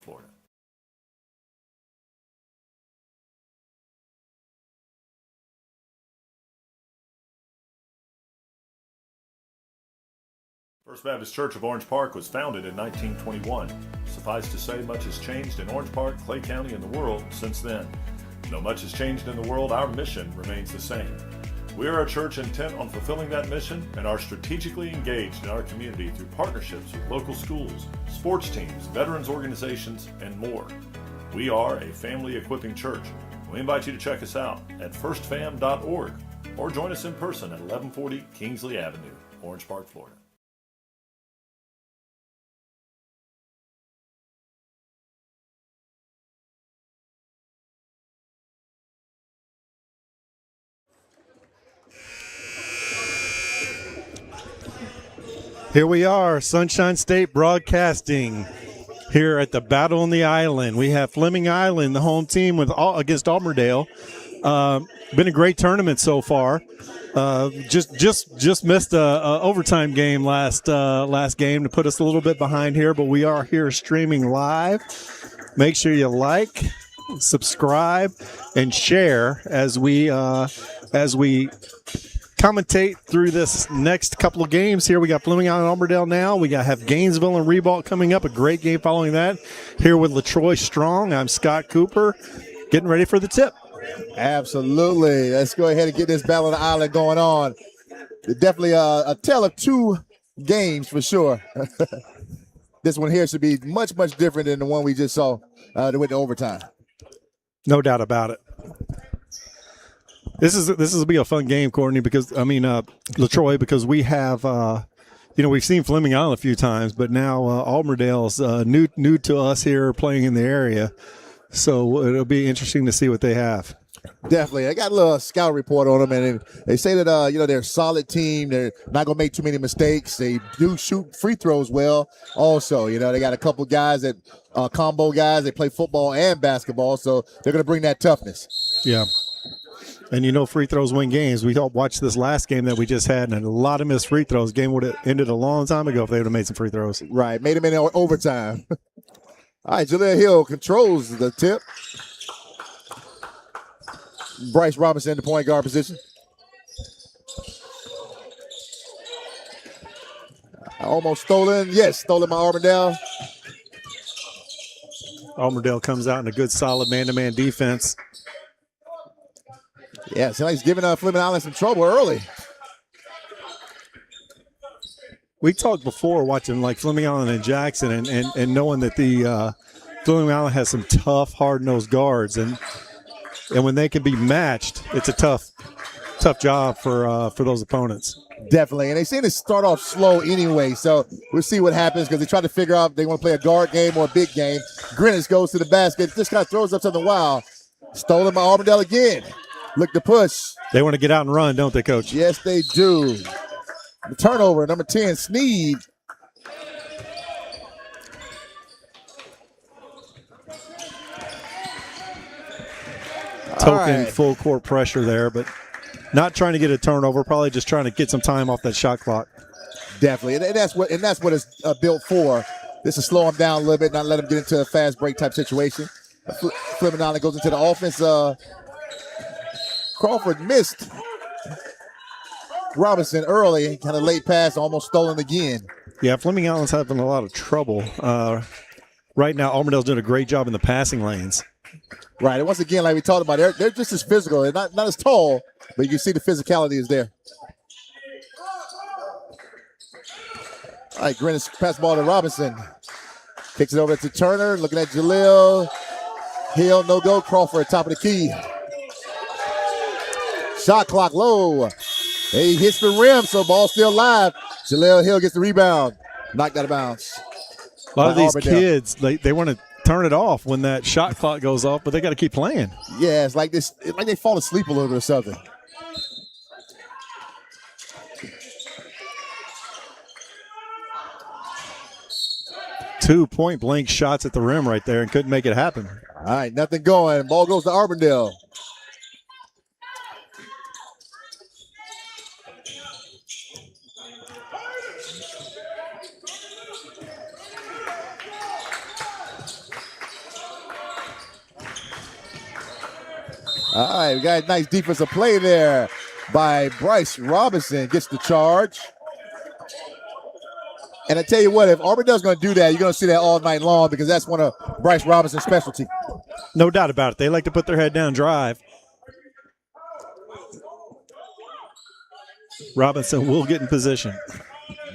Florida. First Baptist Church of Orange Park was founded in 1921. Suffice to say, much has changed in Orange Park, Clay County, and the world since then. Though much has changed in the world, our mission remains the same. We are a church intent on fulfilling that mission and are strategically engaged in our community through partnerships with local schools, sports teams, veterans organizations, and more. We are a family equipping church. We invite you to check us out at firstfam.org or join us in person at 1140 Kingsley Avenue, Orange Park, Florida. Here we are, Sunshine State Broadcasting, here at the Battle on the Island. We have Fleming Island, the home team, against Auburndale. Been a great tournament so far. Just missed a overtime game last game to put us a little bit behind here, but we are here streaming live. Make sure you like, subscribe, and share as we commentate through this next couple of games here. We got Fleming Island and Auburndale now. We have Gainesville and Ribault coming up, a great game following that. Here with LaTroy Strong, I'm Scott Cooper, getting ready for the tip. Absolutely. Let's go ahead and get this Battle on the Island going on. Definitely a tale of two games for sure. This one here should be much, much different than the one we just saw that went to overtime. No doubt about it. This will be a fun game, Courtney, because LaTroy, because we have we've seen Fleming Island a few times, but now Auburndale's new to us here playing in the area, so it'll be interesting to see what they have. Definitely. I got a little scout report on them, and they say that they're a solid team. They're not going to make too many mistakes. They do shoot free throws well. Also, they got a couple guys that combo guys. They play football and basketball, so they're going to bring that toughness. Yeah. And free throws win games. We watched this last game that we just had, and a lot of missed free throws. Game would have ended a long time ago if they would have made some free throws. Right, made them in overtime. All right, Jaleel Hill controls the tip. Bryce Robinson in the point guard position. Almost stolen. Yes, stolen by Auburndale. Auburndale comes out in a good, solid man-to-man defense. Yeah, sounds like he's giving Fleming Island some trouble early. We talked before watching like Fleming Island and Jackson and knowing that the Fleming Island has some tough, hard-nosed guards. And when they can be matched, it's a tough job for those opponents. Definitely. And they seem to start off slow anyway, so we'll see what happens because they try to figure out if they want to play a guard game or a big game. Greenwich goes to the basket. This guy throws up something wild. Stolen by Auburndale again. Look to push. They want to get out and run, don't they, Coach? Yes, they do. The turnover, number 10, Sneed. Token full court pressure there, but not trying to get a turnover, probably just trying to get some time off that shot clock. Definitely, and that's what it's built for. This is slow them down a little bit, not let them get into a fast break type situation. Fleming Island goes into the offense. Crawford missed Robinson early, kind of late pass, almost stolen again. Yeah, Fleming Island's having a lot of trouble. Right now, Auburndale's doing a great job in the passing lanes. Right, and once again, like we talked about, they're just as physical. They're not as tall, but you can see the physicality is there. All right, Greenwich pass ball to Robinson. Kicks it over to Turner, looking at Jaleel. Hill, no go. Crawford, top of the key. Shot clock low. He hits the rim, so ball still live. Jaleel Hill gets the rebound. Knocked out of bounds. A lot of these kids, they want to turn it off when that shot clock goes off, but they got to keep playing. Yeah, it's like this. It's like they fall asleep a little bit or something. Two point-blank shots at the rim right there and couldn't make it happen. All right, nothing going. Ball goes to Auburndale. All right, we got a nice defensive play there by Bryce Robinson. Gets the charge. And I tell you what, if Auburndale's going to do that, you're going to see that all night long because that's one of Bryce Robinson's specialty. No doubt about it. They like to put their head down, drive. Robinson will get in position.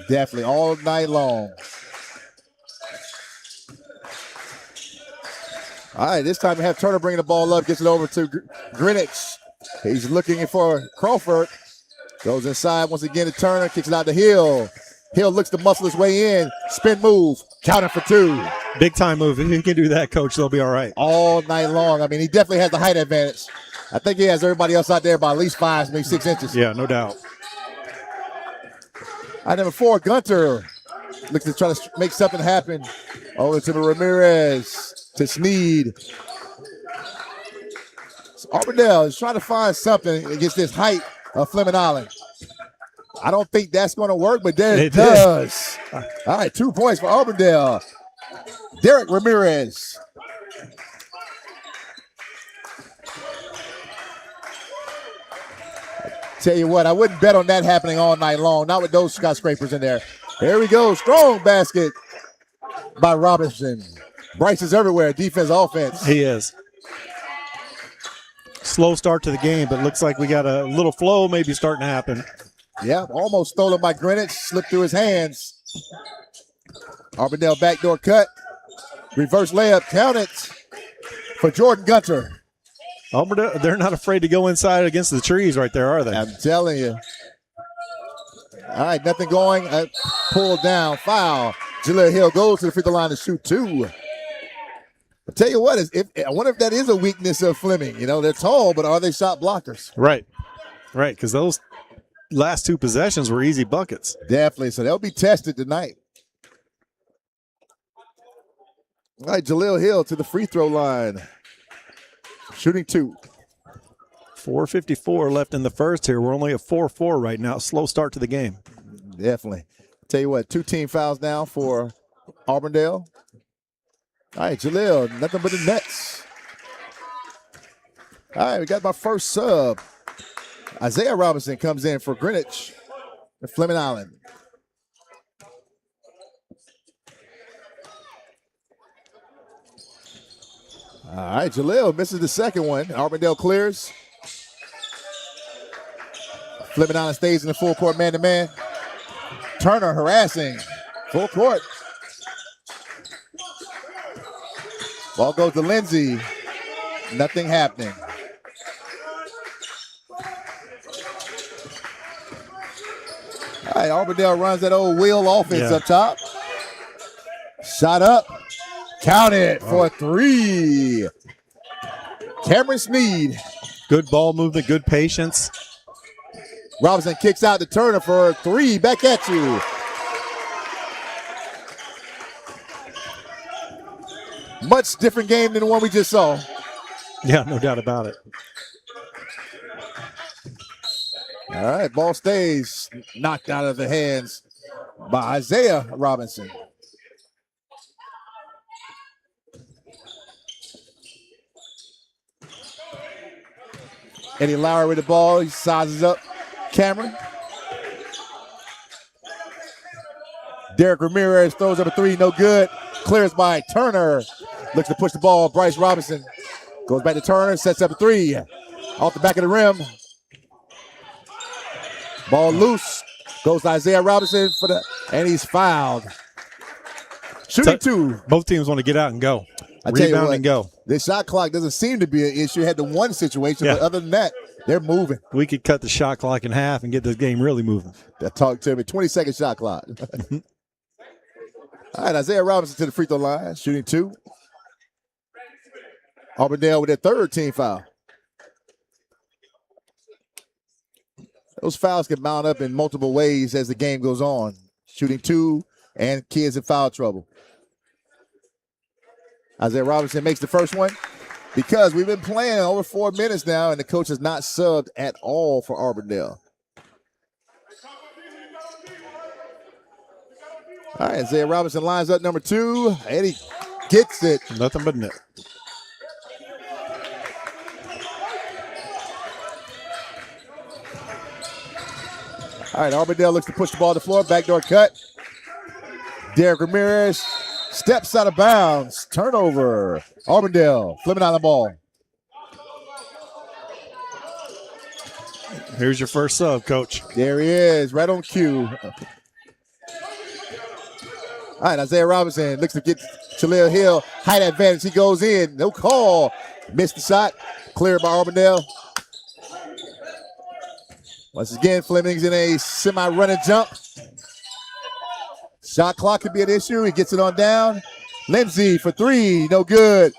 Definitely, all night long. All right, this time we have Turner bringing the ball up, gets it over to Greenwich. He's looking for Crawford. Goes inside once again to Turner, kicks it out to Hill. Hill looks to muscle his way in. Spin move, counting for two. Big time move. If he can do that, coach, they'll be all right. All night long. I mean, he definitely has the height advantage. I think he has everybody else out there by at least 5, maybe 6 inches. Yeah, no doubt. Number 4, Gunter looks to try to make something happen. Over to Ramirez, to Sneed. So Auburndale is trying to find something against this height of Fleming Island. I don't think that's going to work, but there it does. All right, 2 points for Auburndale. Derek Ramirez. Tell you what, I wouldn't bet on that happening all night long. Not with those skyscrapers in there. There we go. Strong basket by Robinson. Bryce is everywhere. Defense, offense. He is. Slow start to the game, but looks like we got a little flow maybe starting to happen. Yeah, almost stolen by Greenwich. Slipped through his hands. Auburndale backdoor cut. Reverse layup. Count it for Jordan Gunter. Auburndale, they're not afraid to go inside against the trees right there, are they? I'm telling you. All right, nothing going. Pulled down. Foul. Jaleel Hill goes to the free throw line to shoot 2. I tell you what, I wonder if that is a weakness of Fleming. You know, they're tall, but are they shot blockers? Right, because those last 2 possessions were easy buckets. Definitely, so they'll be tested tonight. All right, Jaleel Hill to the free throw line. Shooting 2. 4:54 left in the first here. We're only at 4-4 right now. Slow start to the game. Definitely. Tell you what, 2 team fouls now for Auburndale. All right, Jaleel, nothing but the nets. All right, we got my first sub. Isaiah Robinson comes in for Greenwich and Fleming Island. All right, Jaleel misses the second one. Auburndale clears. Fleming Island stays in the full court man-to-man. Turner harassing. Full court. Ball goes to Lindsey. Nothing happening. All right, Auburndale runs that old wheel offense up top. Shot up. Count it for 3. Cameron Sneed. Good ball movement, good patience. Robinson kicks out to Turner for 3. Back at you. Much different game than the one we just saw. Yeah, no doubt about it. All right, ball stays knocked out of the hands by Isaiah Robinson. Eddie Lowry with the ball. He sizes up Cameron. Derek Ramirez throws up a 3, no good. Clears by Turner. Looks to push the ball. Bryce Robinson goes back to Turner, sets up a 3. Off the back of the rim. Ball loose. Goes to Isaiah Robinson and he's fouled. Shooting 2. Both teams want to get out and go. Rebound and go. The shot clock doesn't seem to be an issue. Had the one situation, but other than that, they're moving. We could cut the shot clock in half and get this game really moving. That talk to me. 20-second shot clock. All right, Isaiah Robinson to the free throw line, shooting 2. Auburndale with their 3rd team foul. Those fouls can mount up in multiple ways as the game goes on. Shooting 2 and kids in foul trouble. Isaiah Robinson makes the first one because we've been playing over 4 minutes now and the coach has not subbed at all for Auburndale. All right, Isaiah Robinson lines up number 2. Eddie gets it. Nothing but net. All right, Auburndale looks to push the ball to the floor. Backdoor cut. Derek Ramirez steps out of bounds. Turnover. Auburndale. Fleming on the ball. Here's your first sub, Coach. There he is, right on cue. All right, Isaiah Robinson looks to get Jaleel Hill. Height advantage. He goes in. No call. Missed the shot. Cleared by Auburndale. Once again, Fleming's in a semi-running jump. Shot clock could be an issue. He gets it on down. Lindsey for three. No good.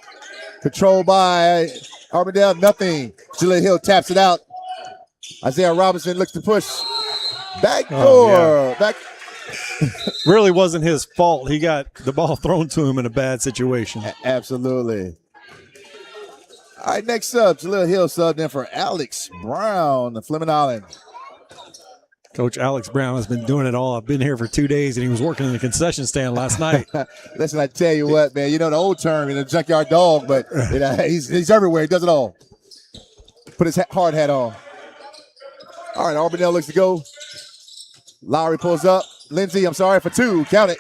Controlled by Auburndale. Nothing. Jaleel Hill taps it out. Isaiah Robinson looks to push. Backdoor. Oh, yeah. Back. Really wasn't his fault. He got the ball thrown to him in a bad situation. Absolutely. All right, next sub. Jaleel Hill subbed in for Alex Brown, the Fleming Island. Coach Alex Brown has been doing it all. I've been here for 2 days, and he was working in the concession stand last night. Listen, I tell you what, man. You know the old term, junkyard dog, but he's everywhere. He does it all. Put his hard hat on. All right, Auburndale looks to go. Lowry pulls up. Lindsey, I'm sorry, for two. Count it.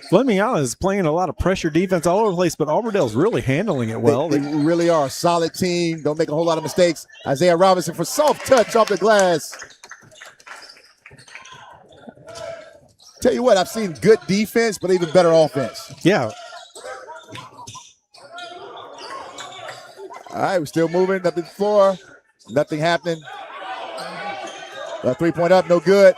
Fleming Island is playing a lot of pressure defense all over the place, but Auburndale's really handling it well. They really are a solid team. Don't make a whole lot of mistakes. Isaiah Robinson for soft touch off the glass. Tell you what, I've seen good defense, but even better offense. Yeah. All right, we're still moving up to the floor. Nothing happening. Three-point up, no good.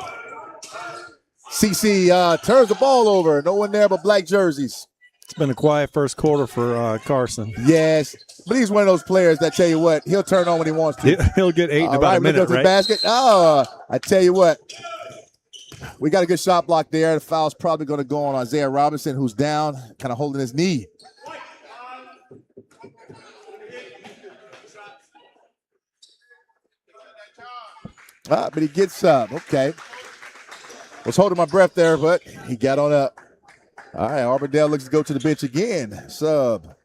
CC turns the ball over. No one there but black jerseys. It's been a quiet first quarter for Carson. Yes, but he's one of those players that tell you what, he'll turn on when he wants to. He'll get 8 in about a minute, goes to the basket. Oh, I tell you what. We got a good shot block there. The foul's probably going to go on Isaiah Robinson, who's down, kind of holding his knee. But he gets up. Okay. Was holding my breath there, but he got on up. All right, Auburndale looks to go to the bench again. Sub.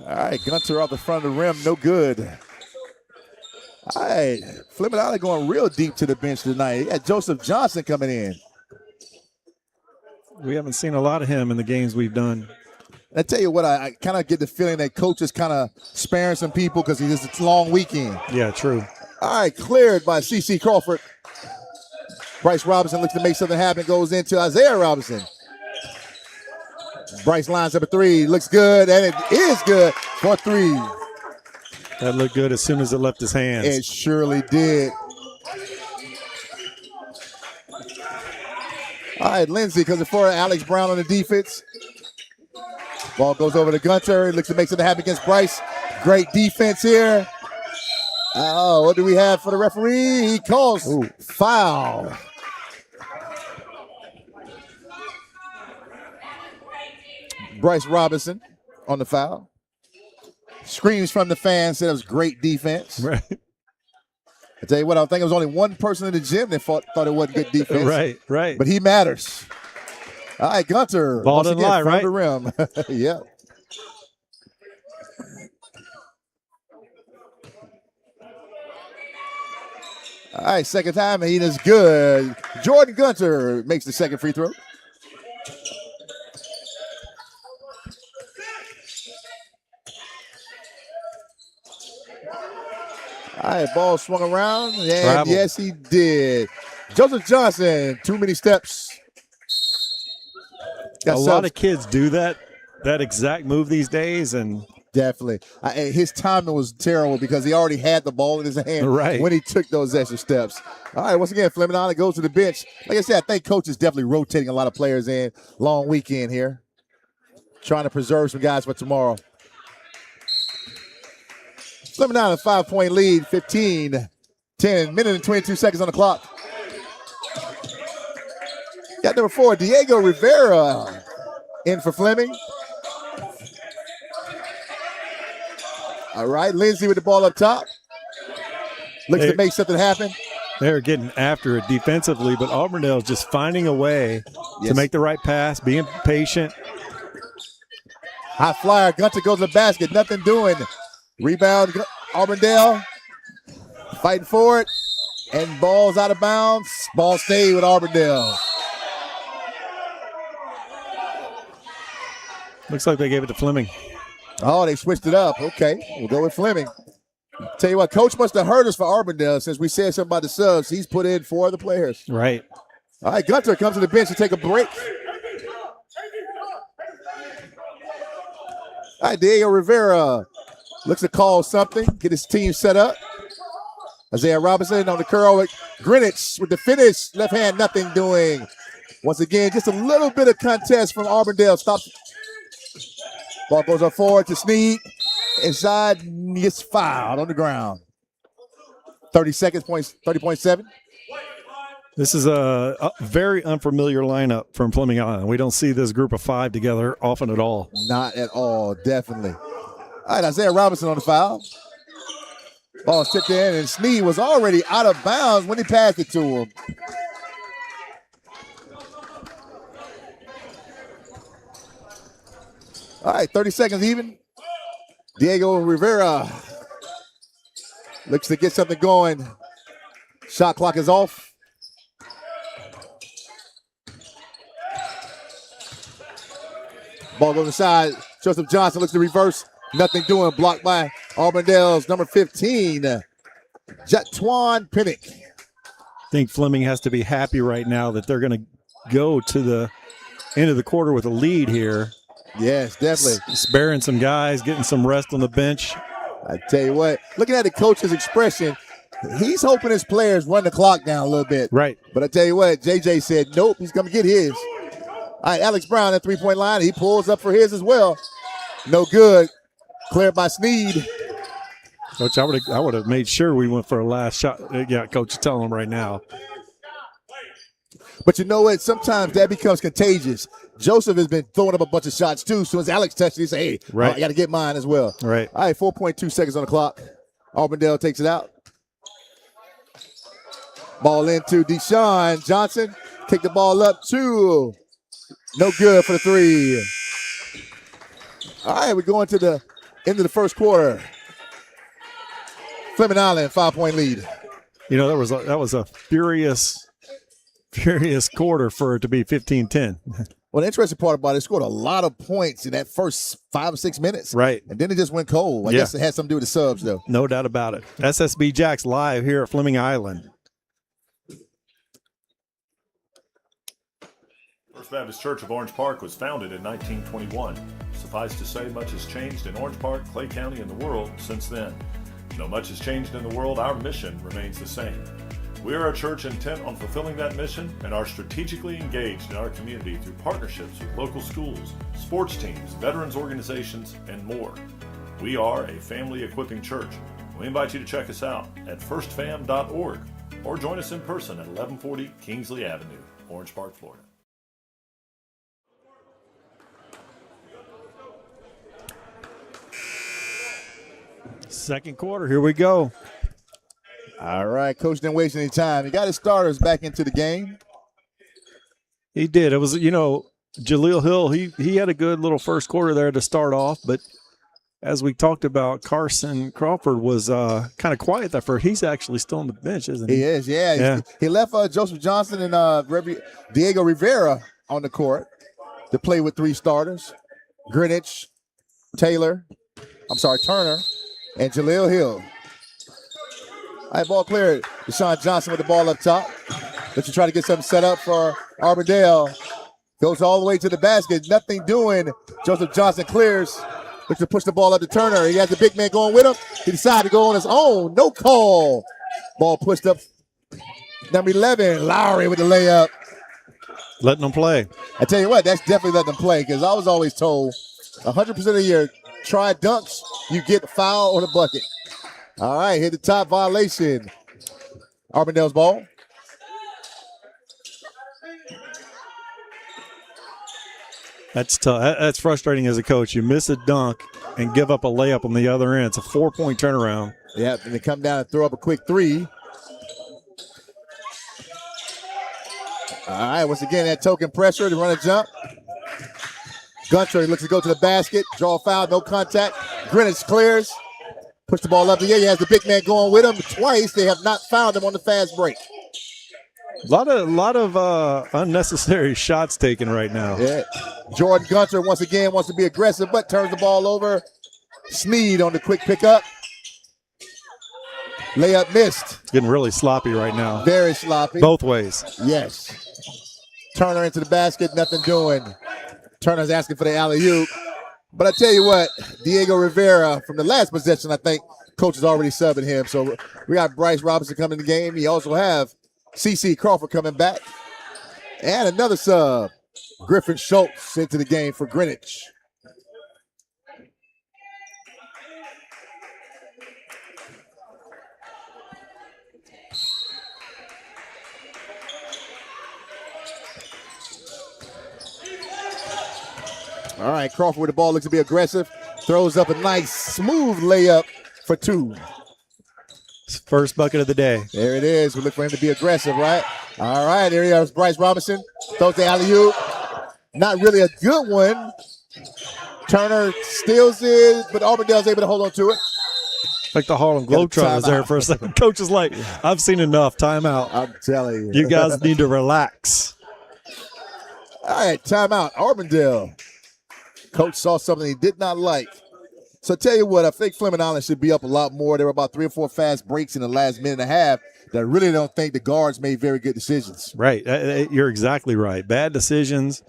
All right, Gunter off the front of the rim, no good. All right, Fleming Island going real deep to the bench tonight. He got Joseph Johnson coming in. We haven't seen a lot of him in the games we've done. I tell you what, I kind of get the feeling that coach is kind of sparing some people because it's a long weekend. Yeah, true. All right, cleared by C.C. Crawford. Bryce Robinson looks to make something happen, goes into Isaiah Robinson. Bryce lines up a three, looks good, and it is good for three. That looked good as soon as it left his hands. It surely did. All right, Lindsey comes for Alex Brown on the defense. Ball goes over to Gunter. He looks to make something happen against Bryce. Great defense here. Oh, what do we have for the referee? He calls foul. Bryce Robinson on the foul. Screams from the fans, said it was great defense. Right. I tell you what, I think it was only one person in the gym that thought it wasn't good defense. Right. But he matters. All right, Gunter. Ball didn't lie, right? The rim. Yeah. All right, second time, and he is good. Jordan Gunter makes the second free throw. All right, ball swung around, and Travel. yes, he did. Joseph Johnson, too many steps. A lot of kids do that exact move these days, and definitely. His timing was terrible because he already had the ball in his hand when he took those extra steps. All right, once again, Fleming Island goes to the bench. Like I said, I think coach is definitely rotating a lot of players in. Long weekend here. Trying to preserve some guys for tomorrow. Fleming Island, 5-point lead, 15-10, minute and 22 seconds on the clock. Got number 4, Diego Rivera in for Fleming. All right, Lindsey with the ball up top. Looks to make something happen. They're getting after it defensively, but Auburndale is just finding a way to make the right pass, being patient. High flyer, Gunter goes to the basket, nothing doing. Rebound, Auburndale fighting for it, and ball's out of bounds. Ball stayed with Auburndale. Looks like they gave it to Fleming. Oh, they switched it up. Okay, we'll go with Fleming. Tell you what, Coach must have heard us for Auburndale since we said something about the subs. He's put in 4 other players. Right. All right, Gunter comes to the bench to take a break. All right, Diego Rivera looks to call something, get his team set up. Isaiah Robinson on the curl. Greenwich with the finish. Left hand, nothing doing. Once again, just a little bit of contest from Auburndale. Stops. Ball goes up forward to Sneed. Inside, gets fouled on the ground. 30 seconds, 30.7. This is a very unfamiliar lineup from Fleming Island. We don't see this group of 5 together often at all. Not at all, definitely. All right, Isaiah Robinson on the foul. Ball tipped in, and Sneed was already out of bounds when he passed it to him. All right, 30 seconds even. Diego Rivera looks to get something going. Shot clock is off. Ball goes inside. Joseph Johnson looks to reverse. Nothing doing. Blocked by Auburndale's number 15, Jatwan Pinnock. I think Fleming has to be happy right now that they're going to go to the end of the quarter with a lead here. Yes, definitely. Sparing some guys, getting some rest on the bench. I tell you what, looking at the coach's expression, he's hoping his players run the clock down a little bit. Right. But I tell you what, JJ said, nope, he's going to get his. All right, Alex Brown at three-point line. He pulls up for his as well. No good. Cleared by Sneed. Coach, I would have made sure we went for a last shot. Yeah, Coach, tell him right now. But you know what? Sometimes that becomes contagious. Joseph has been throwing up a bunch of shots too. As soon as Alex touched it, he said, hey, right. I got to get mine as well. Right. All right, 4.2 seconds on the clock. Auburndale takes it out. Ball into Deshaun Johnson. Kick the ball up, 2. No good for the 3. All right, we're going to the end of the first quarter. Fleming Island, 5-point lead. You know, that was a furious quarter for it to be 15-10. Well, the interesting part about it, scored a lot of points in that first 5 or 6 minutes. Right. And then it just went cold. I guess it had something to do with the subs, though. No doubt about it. SSB Jacks live here at Fleming Island. First Baptist Church of Orange Park was founded in 1921. Suffice to say, much has changed in Orange Park, Clay County, and the world since then. Though much has changed in the world, our mission remains the same. We are a church intent on fulfilling that mission and are strategically engaged in our community through partnerships with local schools, sports teams, veterans organizations, and more. We are a family equipping church. We invite you to check us out at firstfam.org or join us in person at 1140 Kingsley Avenue, Orange Park, Florida. Second quarter, here we go. All right, Coach didn't waste any time. He got his starters back into the game. He did. It was, Jaleel Hill, he had a good little first quarter there to start off, but as we talked about, Carson Crawford was kind of quiet that first. He's actually still on the bench, isn't he? He is, yeah. He left Joseph Johnson and Diego Rivera on the court to play with 3 starters. Greenwich, Turner, and Jaleel Hill. All right, ball cleared. Deshaun Johnson with the ball up top. Let's try to get something set up for Auburndale. Goes all the way to the basket. Nothing doing. Joseph Johnson clears. Looks to push the ball up to Turner. He has the big man going with him. He decided to go on his own. No call. Ball pushed up. Number 11, Lowry with the layup. Letting them play. I tell you what, that's definitely letting them play because I was always told 100% of your try dunks, you get a foul or the bucket. All right, hit the top, violation. Auburndale's ball. That's tough. That's frustrating as a coach. You miss a dunk and give up a layup on the other end. It's a 4-point turnaround. Yep, and they come down and throw up a quick 3. All right, once again, that token pressure to run a jump. Gunter looks to go to the basket. Draw a foul, no contact. Greenwich clears. Push the ball up the air. He has the big man going with him twice. They have not found him on the fast break. A lot of unnecessary shots taken right now. Yeah. Jordan Gunter once again wants to be aggressive, but turns the ball over. Sneed on the quick pickup. Layup missed. It's getting really sloppy right now. Very sloppy. Both ways. Yes. Turner into the basket, nothing doing. Turner's asking for the alley-oop. But I tell you what, Diego Rivera, from the last possession, I think coach is already subbing him. So we got Bryce Robinson coming in the game. You also have C.C. Crawford coming back. And another sub, Griffin Schultz into the game for Greenwich. All right, Crawford with the ball, looks to be aggressive. Throws up a nice, smooth layup for two. First bucket of the day. There it is. We look for him to be aggressive, right? All right, there he is, Bryce Robinson. Throws the alley-oop. Not really a good one. Turner steals it, but Auburndale's able to hold on to it. Like the Harlem Globetrotters there for a second. Coach is like, I've seen enough. Timeout. I'm telling you. You guys need to relax. All right, timeout. Auburndale. Coach saw something he did not like. So tell you what, I think Fleming Island should be up a lot more. There were about 3 or 4 fast breaks in the last minute and a half that I really don't think the guards made very good decisions. Right. You're exactly right. Bad decisions.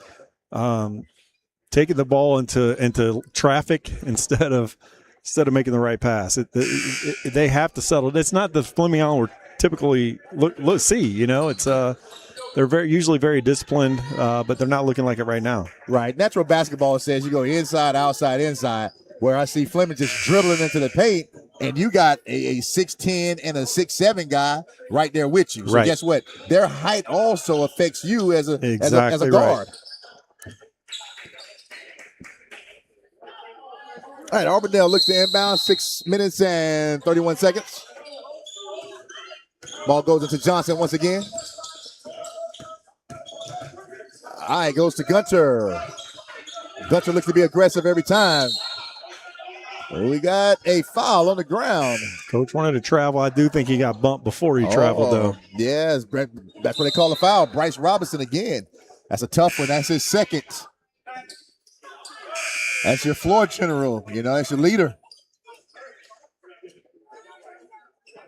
Taking the ball into traffic instead of making the right pass. They have to settle. It's not the Fleming Island we're typically see. You know, it's they're usually very disciplined, but they're not looking like it right now. Right. Natural basketball says you go inside, outside, inside. Where I see Fleming just dribbling into the paint, and you got a 6'10" and a 6'7" guy right there with you. So right. Guess what? Their height also affects you as a exactly guard. Right. All right, Auburndale looks to inbound, 6 minutes and 31 seconds. Ball goes into Johnson once again. All right, goes to Gunter. Gunter looks to be aggressive every time. We got a foul on the ground. Coach wanted to travel. I do think he got bumped before he traveled, though. Yes, that's what they call a foul. Bryce Robinson again. That's a tough one. That's his second. That's your floor general. You know, that's your leader.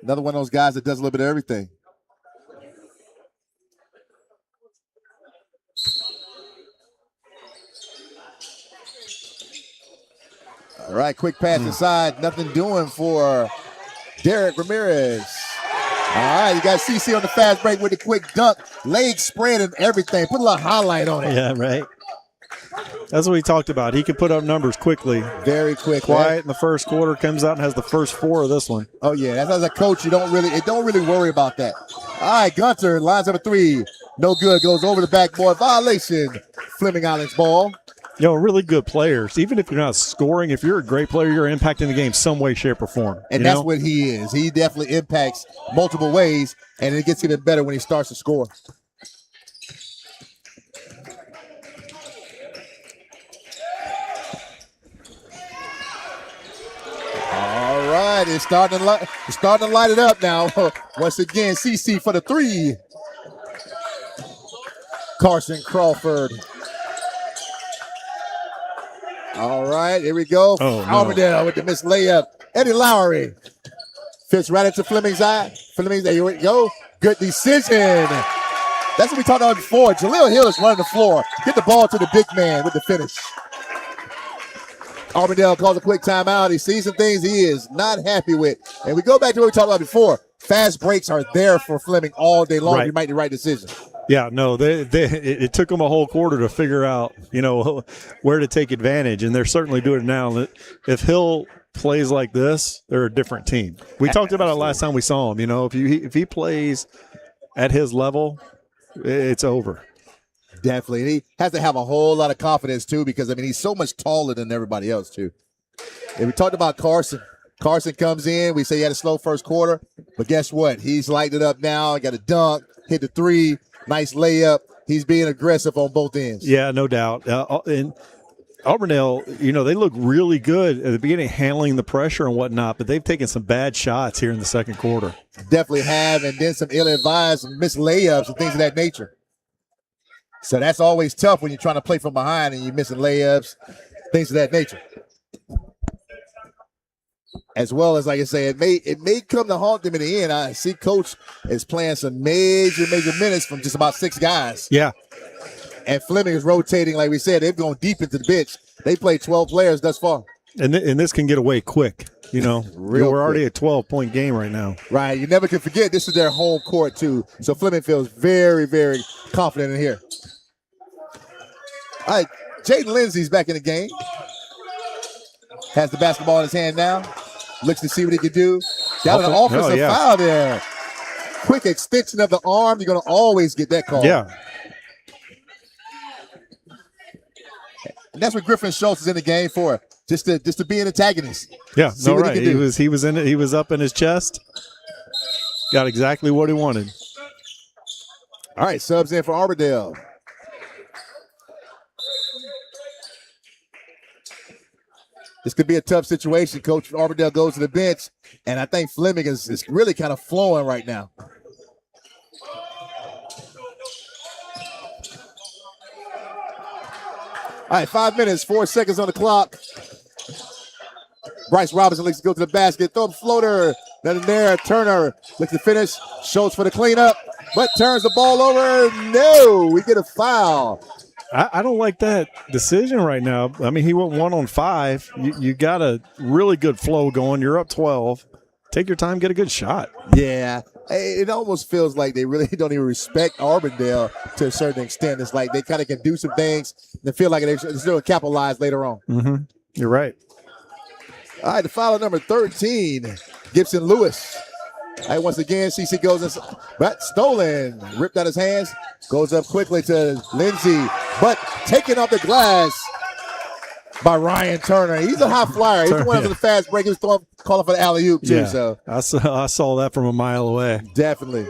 Another one of those guys that does a little bit of everything. All right, quick pass inside. Nothing doing for Derek Ramirez. All right, you got CC on the fast break with the quick dunk. Leg spread and everything. Put a little highlight on it. Yeah, right. That's what we talked about. He can put up numbers quickly. Very quick. Quiet in the first quarter, comes out and has the first 4 of this one. Oh, yeah. That's as a coach, you don't really worry about that. All right, Gunter lines up a 3. No good. Goes over the backboard. Violation. Fleming Island's ball. You know, really good players, even if you're not scoring, if you're a great player, you're impacting the game some way, shape, or form. And that's what he is. He definitely impacts multiple ways, and it gets even better when he starts to score. All right, it's starting to light it up now. Once again, CC for the 3. Carson Crawford. All right, here we go. Oh, no. Auburndale with the missed layup. Eddie Lowry fits right into Fleming's eye. There we go. Good decision. That's what we talked about before. Jaleel Hill is running the floor. Get the ball to the big man with the finish. Auburndale calls a quick timeout. He sees some things he is not happy with. And we go back to what we talked about before. Fast breaks are there for Fleming all day long. Right. You make the right decision. Yeah, no, it took them a whole quarter to figure out, you know, where to take advantage, and they're certainly doing it now. If Hill plays like this, they're a different team. We talked about it last time we saw him. You know, if he plays at his level, it's over. Definitely. And he has to have a whole lot of confidence, too, because, I mean, he's so much taller than everybody else, too. And we talked about Carson. Carson comes in. We say he had a slow first quarter. But guess what? He's lighted it up now. Got a dunk, hit the 3. Nice layup. he's being aggressive on both ends. Yeah, no doubt. And Auburndale, they look really good at the beginning, handling the pressure and whatnot, but they've taken some bad shots here in the second quarter. Definitely have, and then some ill-advised missed layups and things of that nature. So that's always tough when you're trying to play from behind and you're missing layups, things of that nature. As well as, like I say, it may come to haunt them in the end. I see Coach is playing some major minutes from just about 6 guys. Yeah. And Fleming is rotating, like we said. They've gone deep into the bench. They played 12 players thus far. And this can get away quick. We're already a 12-point game right now. Right. You never can forget this is their home court, too. So Fleming feels very, very confident in here. All right. Jaden Lindsey's back in the game. Has the basketball in his hand now. Looks to see what he can do. Got an offensive foul there. Quick extension of the arm. You're going to always get that call. Yeah. And that's what Griffin Schultz is in the game for, just to be an antagonist. Yeah, see what right. He was in it. He was up in his chest. Got exactly what he wanted. All right, subs in for Auburndale. This could be a tough situation. Coach Auburndale goes to the bench, and I think Fleming is really kind of flowing right now. All right, 5 minutes, 4 seconds on the clock. Bryce Robinson looks to go to the basket. Throw up floater. Nothing there. Turner looks to finish. Schultz for the cleanup, but turns the ball over. No, we get a foul. I don't like that decision right now. I mean, he went 1 on 5. You got a really good flow going. You're up 12. Take your time, get a good shot. Yeah. It almost feels like they really don't even respect Auburndale to a certain extent. It's like they kind of can do some things and feel like they're still capitalize later on. Mm-hmm. You're right. All right, the foul number 13, Gibson Lewis. All right, once again, CC goes inside, but stolen, ripped out his hands, goes up quickly to Lindsey, but taken off the glass by Ryan Turner. He's a high flyer. He's the one for the fast break. He was calling for the alley-oop, too. Yeah, so I saw that from a mile away. Definitely.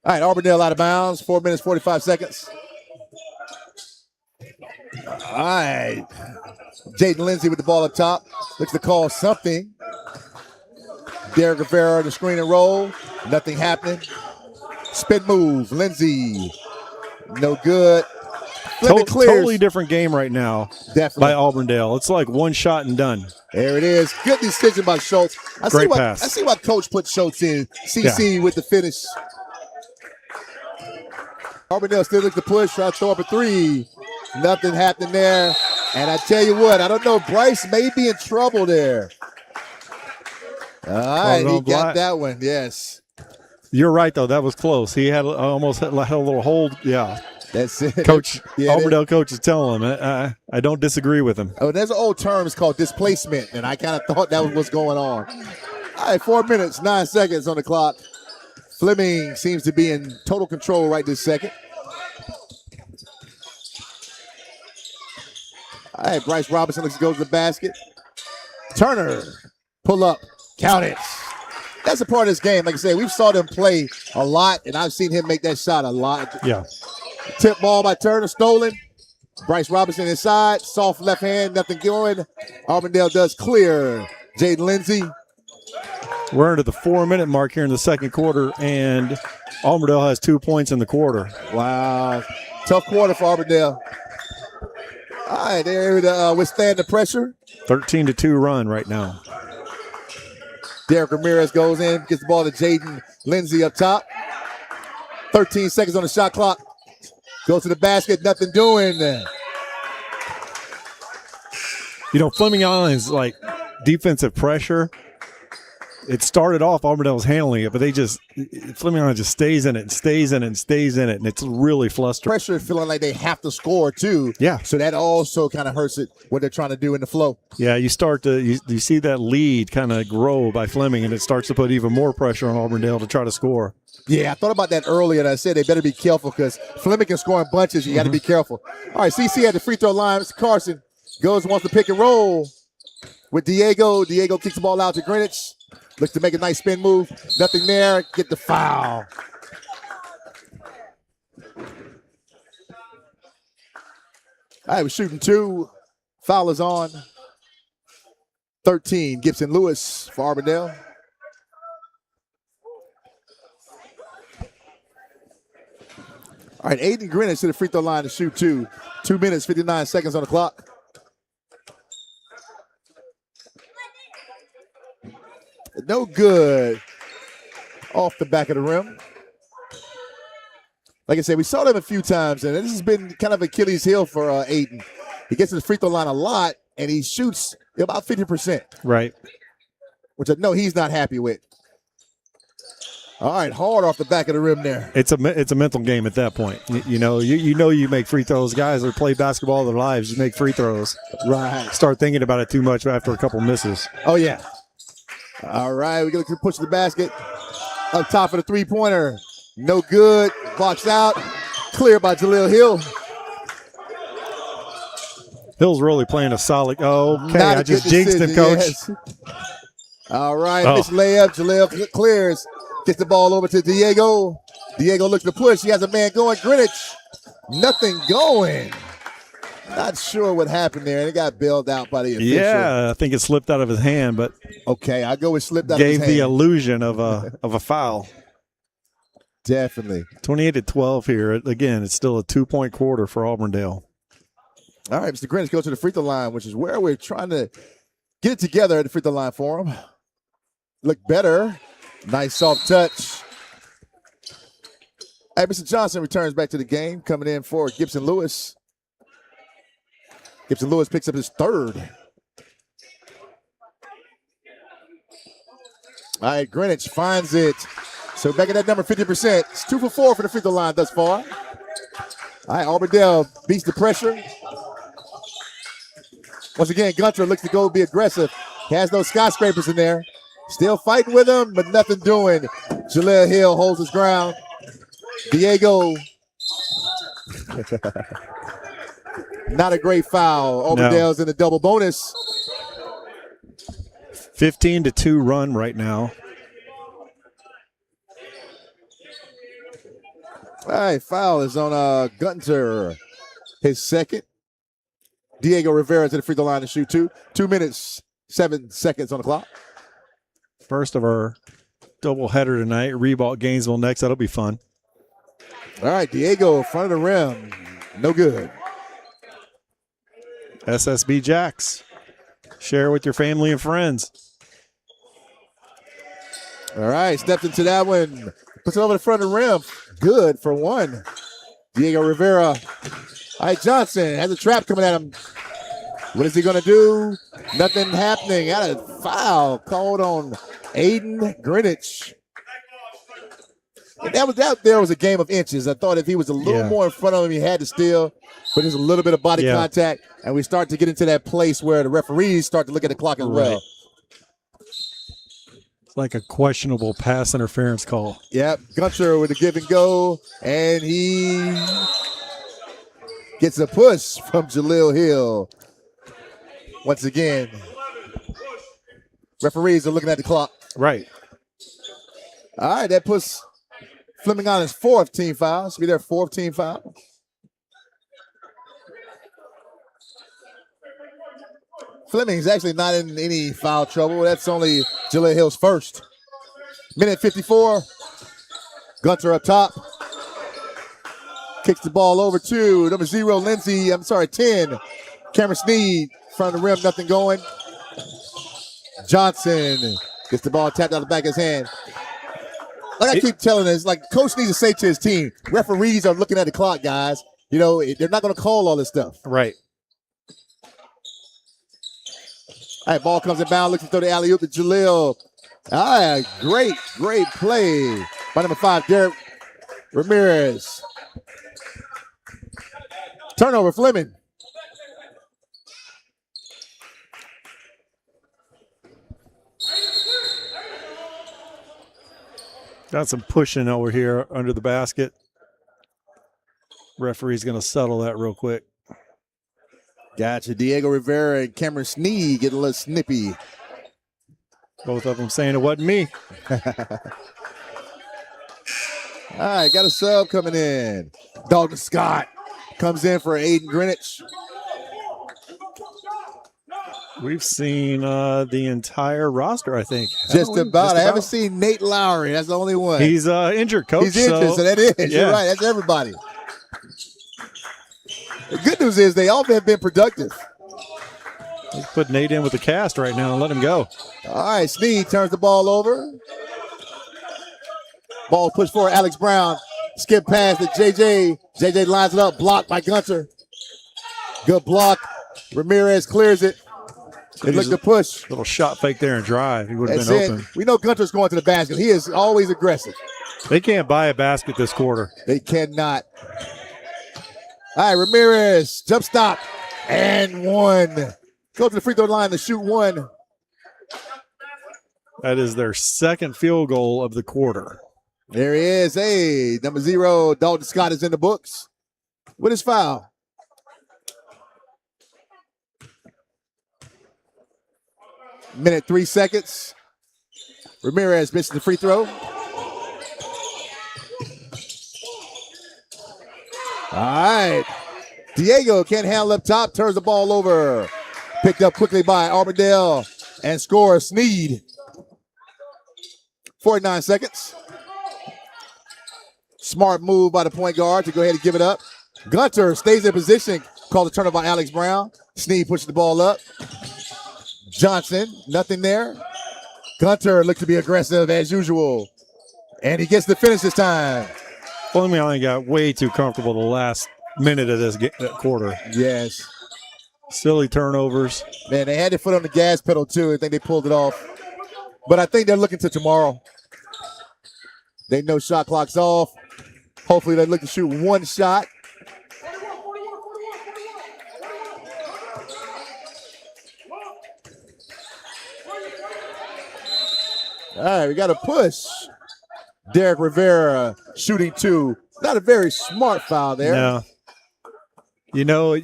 All right, Auburndale out of bounds, 4 minutes, 45 seconds. All right. Jaden Lindsey with the ball up top. Looks to call something. Derek Rivera, the screen and roll. Nothing happening. Spin move. Lindsey. No good. Totally different game right now. Definitely. By Auburndale. It's like one shot and done. There it is. Good decision by Schultz. Great pass. I see why Coach put Schultz in. CC with the finish. Auburndale still looks to push. Try to throw up a 3. Nothing happened there. And I tell you what, I don't know. Bryce may be in trouble there. All right, he got that one. Yes. You're right, though. That was close. He had almost had a little hold. Yeah. That's it. Coach, Auburndale coach is telling him. I don't disagree with him. Oh, there's an old term. It's called displacement, and I kind of thought that was what's going on. All right, 4 minutes, 9 seconds on the clock. Fleming seems to be in total control right this second. All right, Bryce Robinson goes to the basket. Turner, pull up, count it. That's a part of this game. Like I said, we've saw them play a lot, and I've seen him make that shot a lot. Yeah. Tip ball by Turner, stolen. Bryce Robinson inside, soft left hand, nothing going. Auburndale does clear. Jaden Lindsey. We're into the 4-minute mark here in the second quarter, and Auburndale has 2 points in the quarter. Wow. Tough quarter for Auburndale. All right, they're able to withstand the pressure. 13-2 run right now. Derek Ramirez goes in, gets the ball to Jaden Lindsey up top. 13 seconds on the shot clock. Goes to the basket, nothing doing. Fleming Island's like defensive pressure. It started off Auburndale was handling it, but Fleming Island just stays in it and stays in it and stays in it, and it's really frustrating. Pressure feeling like they have to score too. Yeah. So that also kind of hurts it, what they're trying to do in the flow. Yeah, you see that lead kind of grow by Fleming, and it starts to put even more pressure on Auburndale to try to score. Yeah, I thought about that earlier, and I said they better be careful because Fleming can score in bunches. You got to be careful. All right, CC at the free throw line. Mr. Carson wants to pick and roll with Diego. Diego kicks the ball out to Greenwich. Looks to make a nice spin move. Nothing there. Get the foul. All right, we're shooting 2. Foul is on. 13, Gibson Lewis for Auburndale. All right, Aiden Greenwich to the free throw line to shoot 2. 2 minutes, 59 seconds on the clock. No good. Off the back of the rim. Like I said, we saw them a few times, and this has been kind of Achilles' heel for Aiden. He gets to the free throw line a lot, and he shoots about 50%. Right. Which I know he's not happy with. All right, hard off the back of the rim there. It's a mental game at that point. You make free throws. Guys that play basketball all their lives, you make free throws. Right. Start thinking about it too much after a couple misses. Oh, yeah. All right, we're going to push the basket. Up top of the three-pointer. No good. Boxed out. Clear by Jaleel Hill. Hill's really playing a solid. Okay, Not I just jinxed him, coach. Yes. All right, this layup. Jaleel clears. Gets the ball over to Diego. Diego looks to push. He has a man going. Greenwich. Nothing going. Not sure what happened there. And it got bailed out by the official. Yeah, I think it slipped out of his hand, but okay, I go with slipped out of his hand. Gave the illusion of a foul. Definitely. 28-12 here. Again, it's still a 2-point quarter for Auburndale. All right, Mr. Greenwich goes to the free throw line, which is where we're trying to get it together at the free throw line for him. Look better. Nice soft touch. Hey, Mr. Johnson returns back to the game, coming in for Gibson Lewis. Gibson Lewis picks up his 3rd. All right, Greenwich finds it. So back at that number 50%. It's 2 for 4 for the free throw line thus far. All right, Auburndale beats the pressure. Once again, Gunter looks to go be aggressive. He has no skyscrapers in there. Still fighting with him, but nothing doing. Jaleel Hill holds his ground. Diego. Not a great foul. Auburndale's in the double bonus. 15-2 run right now. All right, foul is on Gunter. His 2nd. Diego Rivera to the free throw line to shoot 2. 2 minutes, 7 seconds on the clock. First of our doubleheader tonight. Reebok Gainesville next. That'll be fun. All right, Diego, front of the rim. No good. SSB Jacks. Share with your family and friends. All right, stepped into that one. Puts it over the front of the rim. Good for 1. Diego Rivera. All right, Johnson has a trap coming at him. What is he going to do? Nothing happening. Got a foul called on Aiden Greenwich. And there was a game of inches. I thought if he was a little more in front of him, he had to steal. But there's a little bit of body contact. And we start to get into that place where the referees start to look at the clock as well. It's like a questionable pass interference call. Yep, Gunter with a give and go. And he gets a push from Jaleel Hill. Once again, referees are looking at the clock. Right. All right, that puts Fleming on his 4th team foul. This will be their 4th team foul. Fleming's actually not in any foul trouble. That's only Jaleel Hill's 1st. Minute 54. Gunter up top. Kicks the ball over to number 10. Cameron Sneed, front of the rim, nothing going. Johnson gets the ball tapped out of the back of his hand. Like I keep telling us, like coach needs to say to his team, referees are looking at the clock, guys. You know, they're not going to call all this stuff. Right. All right, ball comes inbound, looks to throw the alley-oop to Jaleel. All right, great play by number 5, Derek Ramirez. Turnover, Fleming. Got some pushing over here under the basket. Referee's going to settle that real quick. Gotcha. Diego Rivera and Cameron Sneed getting a little snippy. Both of them saying it wasn't me. All right, got a sub coming in. Dalton Scott comes in for Aiden Greenwich. We've seen the entire roster, I think. Just about. I haven't seen Nate Lowry. That's the only one. He's injured, Coach. He's injured, so that is. Yeah. You're right. That's everybody. The good news is they all have been productive. Let's put Nate in with the cast right now and let him go. All right, Snead turns the ball over. Ball pushed forward, Alex Brown. Skip pass to JJ. JJ lines it up, blocked by Gunter. Good block. Ramirez clears it. They look to push. Little shot fake there and drive. He would have That's been it. open. We know Gunter's going to the basket. He is always aggressive. They can't buy a basket this quarter. They cannot. All right, Ramirez, jump stop, and one. Go to the free throw line to shoot one. That is their second field goal of the quarter. There he is. Hey, number 0, Dalton Scott is in the books with his foul. Minute 3 seconds. Ramirez misses the free throw. All right. Diego can't handle up top, turns the ball over. Picked up quickly by Auburndale and scores Snead. 49 seconds. Smart move by the point guard to go ahead and give it up. Gunter stays in position. Called the turnover by Alex Brown. Snead pushes the ball up. Johnson, nothing there. Gunter looked to be aggressive as usual. And he gets the finish this time. Fleming only got way too comfortable the last minute of this quarter. Yes. Silly turnovers. Man, they had their foot on the gas pedal too. I think they pulled it off. But I think they're looking to tomorrow. They know shot clock's off. Hopefully they look to shoot one shot. All right, we got a push. Derek Rivera shooting 2. Not a very smart foul there. No. You know,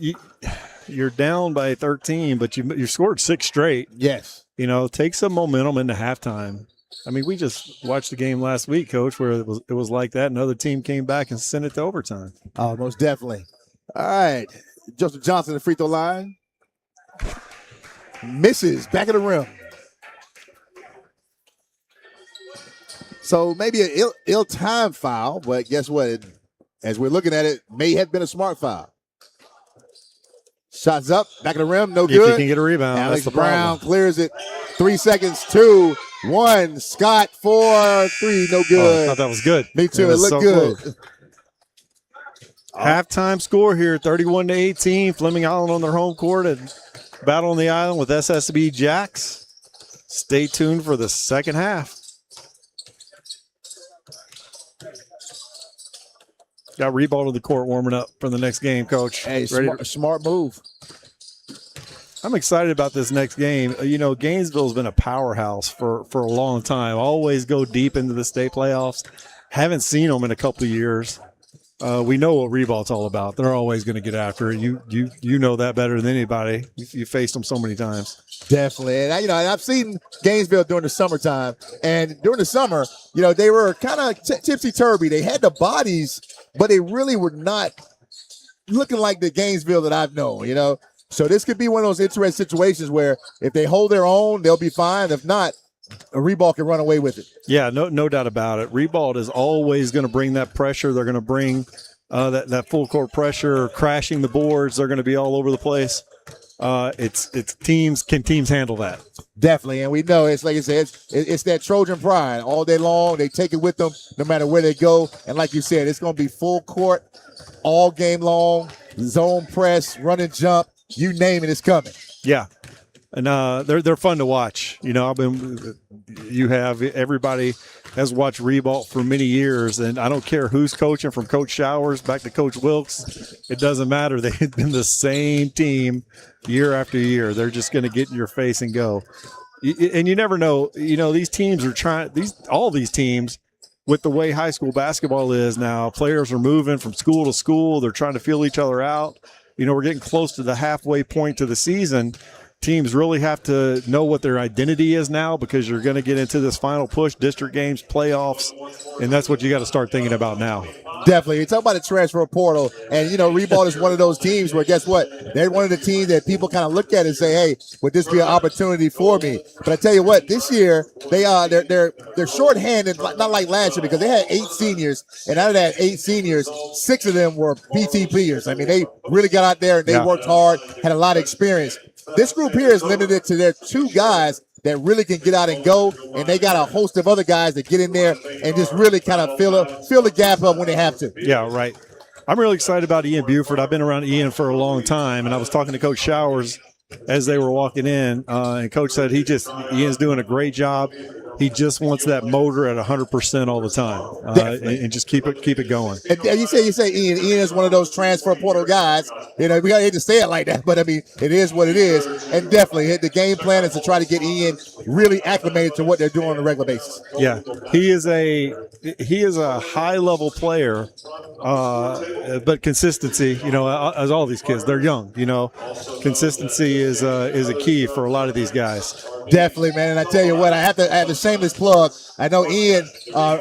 you're down by 13, but you scored 6 straight. Yes. You know, take some momentum into halftime. I mean, we just watched the game last week, Coach, where it was like that. Another team came back and sent it to overtime. Oh, most definitely. All right. Joseph Johnson, the free throw line. Misses. Back of the rim. So maybe an ill-timed foul, but guess what? As we're looking at it, may have been a smart foul. Shots up, back of the rim, no good. If you can get a rebound, Alex that's the Brown problem. clears it. 3 seconds, 2, 1. Scott, 4, 3, no Oh, I good. thought that was good. Me too, it was looked so good. close. Halftime score here, 31-18. Fleming Island on their home court and battle on the island with SSB Jacks. Stay tuned for the second half. Got Rebold to the court warming up for the next game, Coach. Hey, Ready smart move. I'm excited about this next game. You know, Gainesville's been a powerhouse for a long time. Always go deep into the state playoffs. Haven't seen them in a couple of years. We know what Rebold's all about. They're always going to get after it. You know that better than anybody. You faced them so many times. Definitely. And, I've seen Gainesville during the summertime. And during the summer, they were kind of tipsy-turvy. They had the bodies, but they really were not looking like the Gainesville that I've known, So this could be one of those interesting situations where if they hold their own, they'll be fine. If not, a Rebold can run away with it. Yeah, no doubt about it. Rebold is always going to bring that pressure. They're going to bring that full court pressure, crashing the boards. They're going to be all over the place. It's teams. Can teams handle that? Definitely, and we know it's like I said, it's that Trojan pride all day long. They take it with them no matter where they go. And like you said, it's going to be full court all game long, zone press, run and jump. You name it, it's coming. Yeah. And they're fun to watch. Everybody has watched Rebold for many years, and I don't care who's coaching, from Coach Showers back to Coach Wilkes. It doesn't matter. They've been the same team year after year. They're just going to get in your face and go. And you never know. These teams are trying. All these teams, with the way high school basketball is now, players are moving from school to school. They're trying to feel each other out. We're getting close to the halfway point to the season. teams really have to know what their identity is now, because you're going to get into this final push, district games, playoffs, and that's what you got to start thinking about now. Definitely. You talk about the transfer portal, and, Reball is one of those teams where, guess what? They're one of the teams that people kind of look at and say, hey, would this be an opportunity for me? But I tell you what, this year, they're shorthanded, not like last year, because they had 8 seniors, and out of that 8 seniors, 6 of them were PTPers. I mean, they really got out there and they worked hard, had a lot of experience. This group here is limited to their 2 guys that really can get out and go, and they got a host of other guys that get in there and just really kind of fill the gap up when they have to. Yeah, right. I'm really excited about Ian Buford. I've been around Ian for a long time, and I was talking to Coach Showers as they were walking in, and Coach said Ian's doing a great job. He just wants that motor at 100% all the time, and just keep it going. And you say Ian is one of those transfer portal guys. We hate to say it like that, but I mean, it is what it is. And definitely, the game plan is to try to get Ian really acclimated to what they're doing on a regular basis. Yeah, he is a high level player, but consistency. As all these kids, they're young. Consistency is a key for a lot of these guys. Definitely, man. And I tell you what, I have to shameless plug. I know Ian,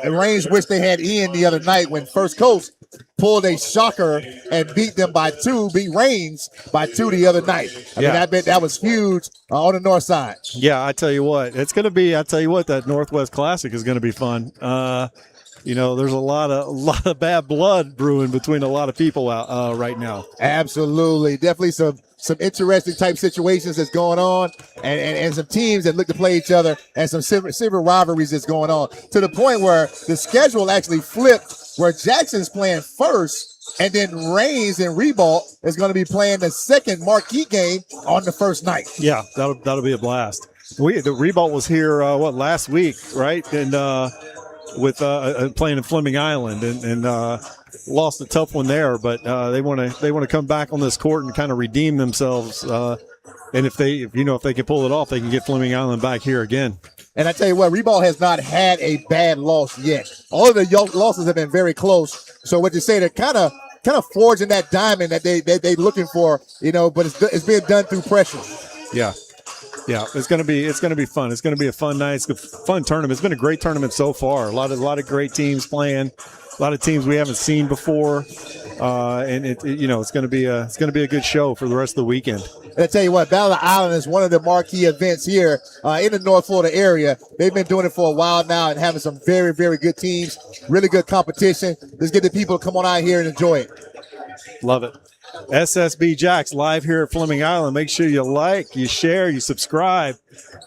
Range wished they had Ian the other night when First Coast pulled a shocker and beat them by 2, beat Reigns by 2 the other night. I mean, I bet that was huge on the north side. Yeah, I tell you what, that Northwest Classic is going to be fun. There's a lot of bad blood brewing between a lot of people out right now. Absolutely. Definitely some interesting type situations that's going on, and some teams that look to play each other, and some civil rivalries that's going on, to the point where the schedule actually flipped, where Jackson's playing first, and then Reigns and Ribault is going to be playing the second marquee game on the first night. Yeah, that'll be a blast. The Ribault was here last week, right? And with playing in Fleming Island, and lost a tough one there, but they want to come back on this court and kind of redeem themselves. And if they can pull it off, they can get Fleming Island back here again. And I tell you what, Ribault has not had a bad loss yet. All of the losses have been very close. So what you say, they're kind of forging that diamond that they looking for, but it's being done through pressure. Yeah. Yeah, it's gonna be fun. It's gonna be a fun night. It's a fun tournament. It's been a great tournament so far. A lot of great teams playing. A lot of teams we haven't seen before, and it's gonna be a good show for the rest of the weekend. And I tell you what, Battle of the Island is one of the marquee events here in the North Florida area. They've been doing it for a while now and having some very, very good teams, really good competition. Let's get the people to come on out here and enjoy it. Love it. SSB Jacks live here at Fleming Island. Make sure you like, you share, you subscribe.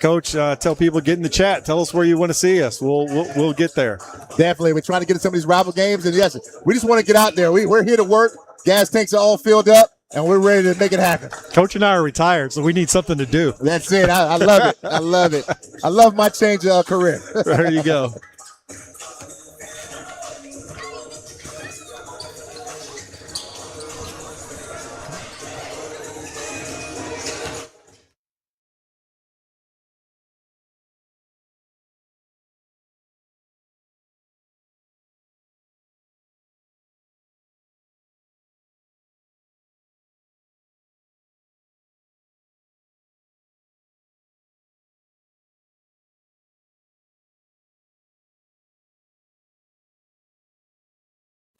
Coach, tell people, get in the chat. Tell us where you want to see us. We'll get there. Definitely. We're trying to get to some of these rival games. And yes, we just want to get out there. We're here to work. Gas tanks are all filled up, and we're ready to make it happen. Coach and I are retired, so we need something to do. That's it. I love it. I love it. I love my change of career. There you go.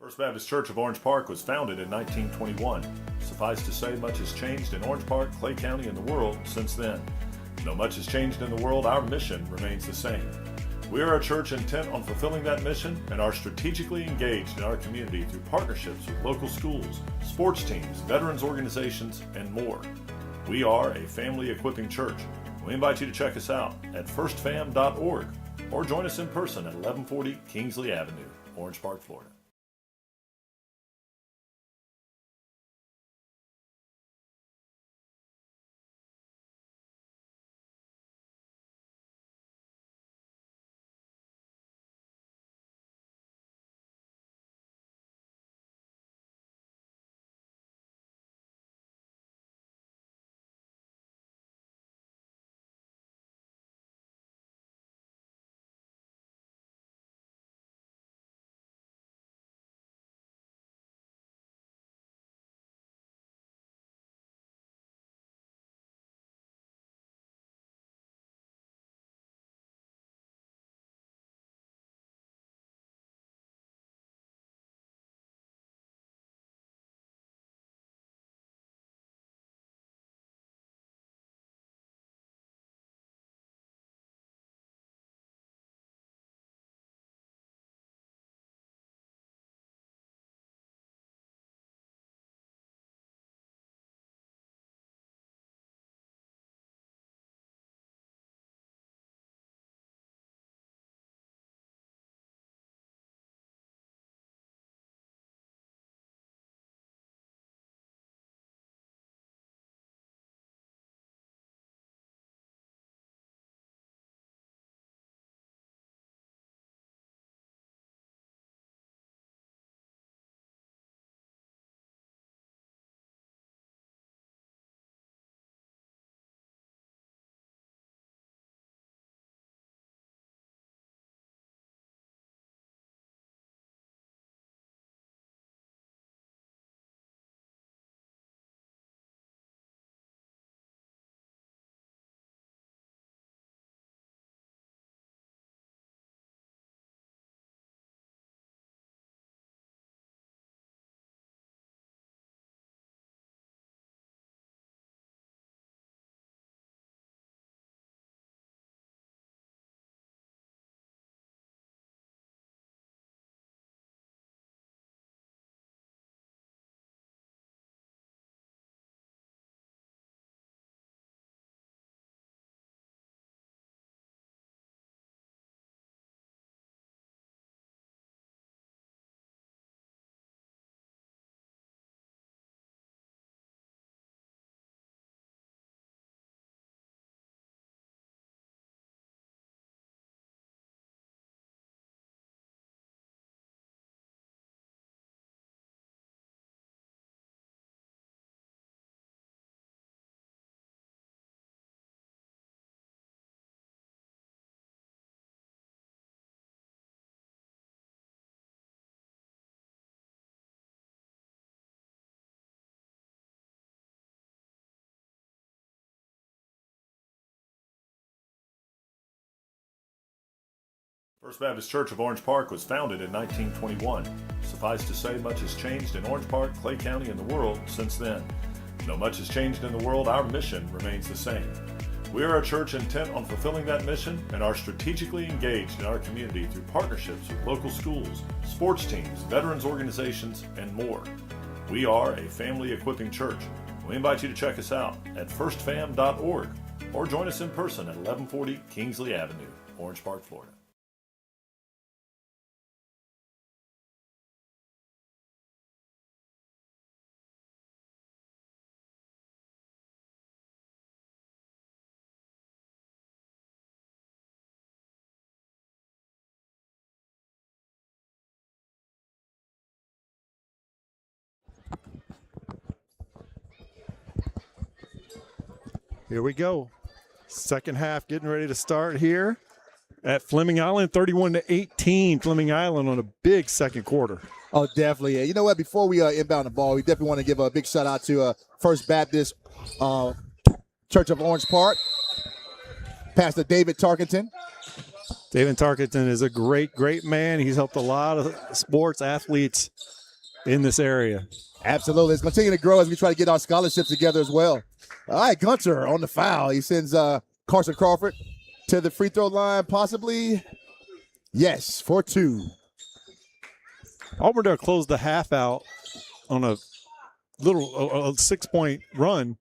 First Baptist Church of Orange Park was founded in 1921. Suffice to say, much has changed in Orange Park, Clay County, and the world since then. Though much has changed in the world, our mission remains the same. We are a church intent on fulfilling that mission and are strategically engaged in our community through partnerships with local schools, sports teams, veterans organizations, and more. We are a family equipping church. We invite you to check us out at firstfam.org or join us in person at 1140 Kingsley Avenue, Orange Park, Florida. First Baptist Church of Orange Park was founded in 1921. Suffice to say, much has changed in Orange Park, Clay County, and the world since then. Though much has changed in the world, our mission remains the same. We are a church intent on fulfilling that mission and are strategically engaged in our community through partnerships with local schools, sports teams, veterans organizations, and more. We are a family equipping church. We invite you to check us out at firstfam.org or join us in person at 1140 Kingsley Avenue, Orange Park, Florida. Here we go. Second half getting ready to start here at Fleming Island, 31-18. Fleming Island on a big second quarter. Oh, definitely. Yeah. You know what? Before we inbound the ball, we definitely want to give a big shout out to First Baptist Church of Orange Park, Pastor David Tarkenton. David Tarkenton is a great, great man. He's helped a lot of sports athletes in this area. Absolutely. It's continuing to grow as we try to get our scholarships together as well. All right, Gunter on the foul. He sends Carson Crawford to the free throw line, possibly. Yes, for two. Auburndale closed the half out on a little 6-point run,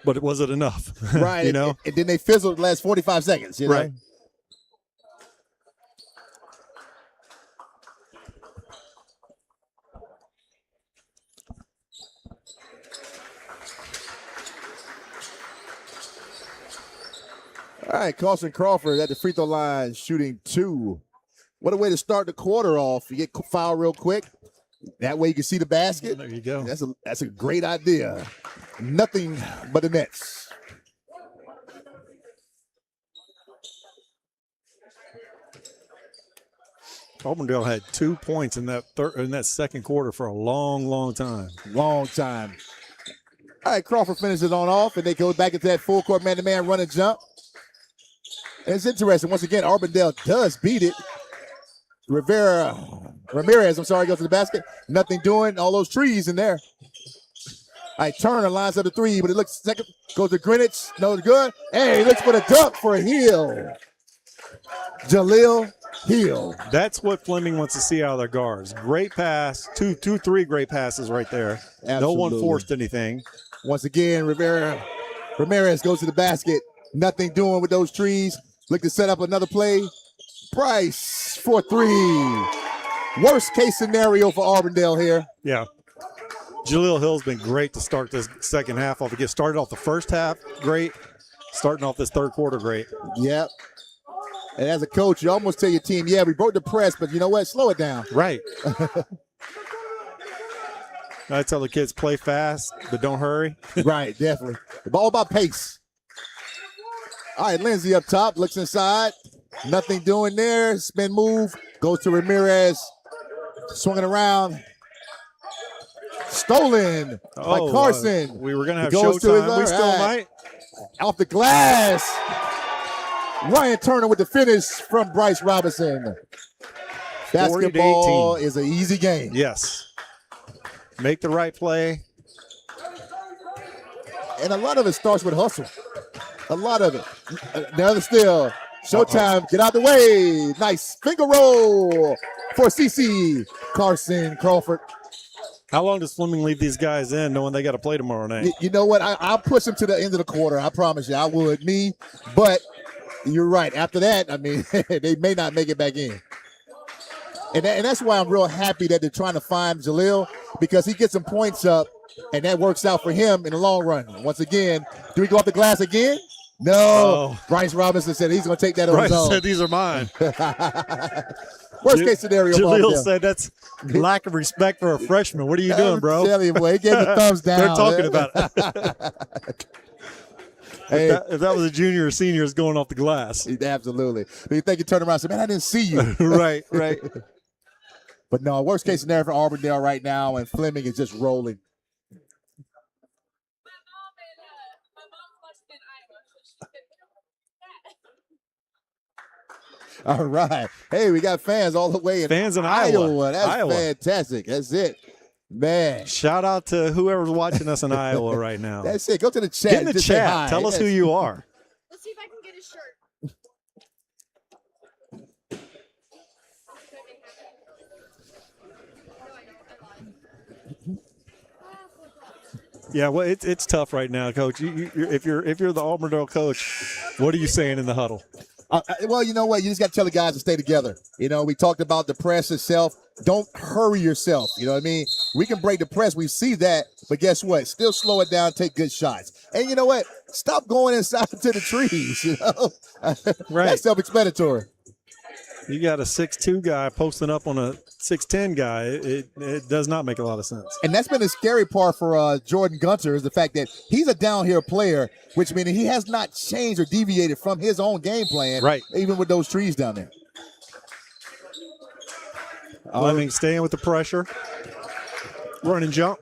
but it wasn't enough. Right. You know? And then they fizzled the last 45 seconds, you know? Right. All right, Carson Crawford at the free throw line shooting two. What a way to start the quarter off. You get fouled real quick. That way you can see the basket. There you go. That's a great idea. Nothing but the Nets. Auburndale had 2 points in that second quarter for a long, long time. Long time. All right, Crawford finishes on off, and they go back into that full court man-to-man run and jump. And it's interesting. Once again, Auburndale does beat it. Ramirez, goes to the basket. Nothing doing. All those trees in there. All right, Turner lines up the three, but it looks second. Goes to Greenwich. No good. Hey, he looks for the dunk for Hill. Jaleel Hill. That's what Fleming wants to see out of their guards. Great pass. Three great passes right there. Absolutely. No one forced anything. Once again, Ramirez goes to the basket. Nothing doing with those trees. Look to set up another play. Price for three. Worst case scenario for Auburndale here. Yeah. Jaleel Hill's been great to start this second half off. He gets started off the first half, great. Starting off this third quarter, great. Yep. And as a coach, you almost tell your team, yeah, we broke the press, but you know what? Slow it down. Right. I tell the kids, play fast, but don't hurry. Right, definitely. All about pace. All right, Lindsay up top, looks inside. Nothing doing there. Spin move. Goes to Ramirez. Swinging around. Stolen by Carson. We were going to have showtime. We still might. Off the glass. Ryan Turner with the finish from Bryce Robinson. Basketball is an easy game. Yes. Make the right play. And a lot of it starts with hustle. A lot of it. Another steal. Showtime. Get out the way. Nice finger roll for CC. Carson Crawford. How long does Fleming leave these guys in knowing they got to play tomorrow night? You know what? I'll push them to the end of the quarter. I promise you. I would. But you're right. After that, I mean, they may not make it back in. And that's why I'm real happy that they're trying to find Jaleel, because he gets some points up, and that works out for him in the long run. Once again, do we go off the glass again? No. Oh. Bryce Robinson said he's going to take that on his own. Bryce said these are mine. Worst case scenario. Jaleel said that's lack of respect for a freshman. What are you doing, bro? Tell you, boy, he gave the thumbs down. They're talking about it. Hey, if that was a junior or senior, it's going off the glass. Absolutely. You think you turn around and say, man, I didn't see you. Right. But no, worst case scenario for Auburndale right now, and Fleming is just rolling. All right. Hey, we got fans all the way in Iowa. That's fantastic. That's it. Man. Shout out to whoever's watching us in Iowa right now. That's it. Go to the chat. Get in the Just say chat. hi. Tell us who you are. Let's see if I can get his shirt. Yeah, well, it's tough right now, Coach. If you're the Auburndale coach, what are you saying in the huddle? Well, you know what? You just got to tell the guys to stay together. You know, we talked about the press itself. Don't hurry yourself. You know what I mean? We can break the press. We see that. But guess what? Still slow it down. Take good shots. And you know what? Stop going inside to the trees. You know? Right. That's self-explanatory. You got a 6'2" guy posting up on a 6'10" guy. It does not make a lot of sense. And that's been the scary part for Jordan Gunter is the fact that he's a downhill player, which means he has not changed or deviated from his own game plan, right? Even with those trees down there. Fleming staying with the pressure. Run and jump.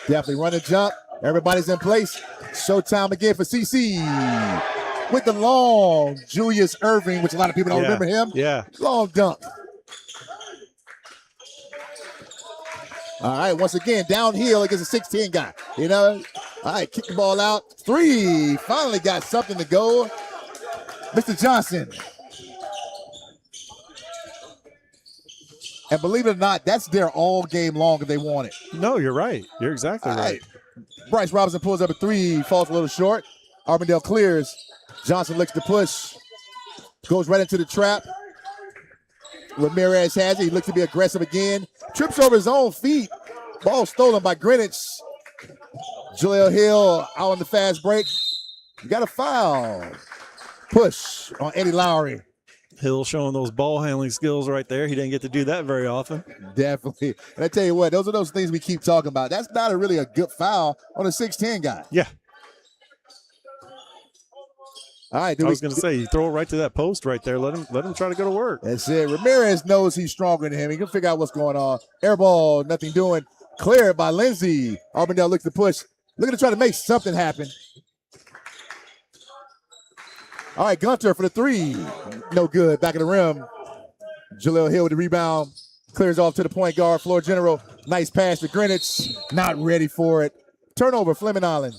Definitely run and jump. Everybody's in place. Showtime again for CC. With the long Julius Irving, which a lot of people don't remember him. Yeah. Long dunk. All right, once again, downhill against a 6'10" guy. You know? All right, kick the ball out. 3. Finally got something to go. Mr. Johnson. And believe it or not, that's there all game long if they want it. No, you're right. You're exactly right. Bryce Robinson pulls up a 3, falls a little short. Auburndale clears. Johnson looks to push. Goes right into the trap. Ramirez has it. He looks to be aggressive again. Trips over his own feet. Ball stolen by Greenwich. Jaleel Hill out on the fast break. You got a foul. Push on Eddie Lowry. Hill showing those ball handling skills right there. He didn't get to do that very often. Definitely. And I tell you what, those are those things we keep talking about. That's not really a good foul on a 6'10" guy. Yeah. All right, I was going to say, you throw it right to that post right there. Let him try to go to work. That's it. Ramirez knows he's stronger than him. He can figure out what's going on. Air ball, nothing doing. Cleared by Lindsey. Auburndale looks to push. Looking to try to make something happen. All right, Gunter for the 3. No good. Back of the rim. Jaleel Hill with the rebound. Clears off to the point guard. Floor general. Nice pass to Greenwich. Not ready for it. Turnover, Fleming Island.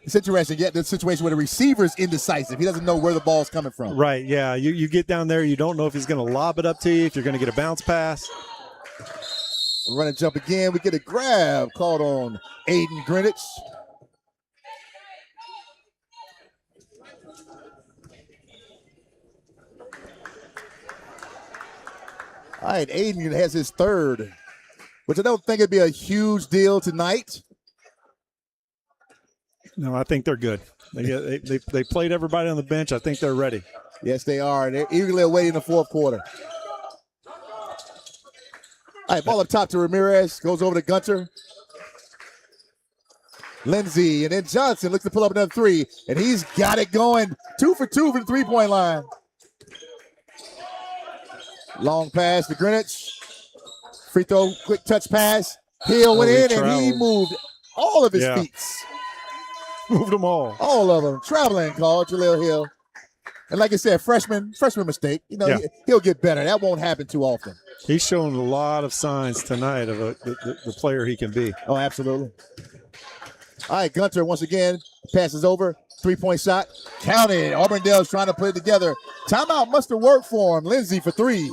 It's interesting. Yet the situation where the receiver's indecisive. He doesn't know where the ball's coming from. Right, yeah. You get down there, you don't know if he's going to lob it up to you, if you're going to get a bounce pass. Run and jump again. We get a grab called on Aiden Greenwich. All right, Aiden has his 3rd, which I don't think it'd be a huge deal tonight. No, I think they're good. They played everybody on the bench. I think they're ready. Yes, they are. They're eagerly awaiting the 4th quarter. All right, ball up top to Ramirez. Goes over to Gunter. Lindsey, and then Johnson looks to pull up another 3, and he's got it going. 2 for 2 from the 3-point line. Long pass to Greenwich. Free throw, quick touch pass. Hill went in, and he moved all of his feet. Moved them all. All of them. Traveling call, Jaleel Hill. And like I said, freshman mistake. You know, he'll get better. That won't happen too often. He's shown a lot of signs tonight of the player he can be. Oh, absolutely. All right, Gunter once again passes over. 3-point shot. Counted. Auburndale's trying to put it together. Timeout must have worked for him. Lindsey for 3.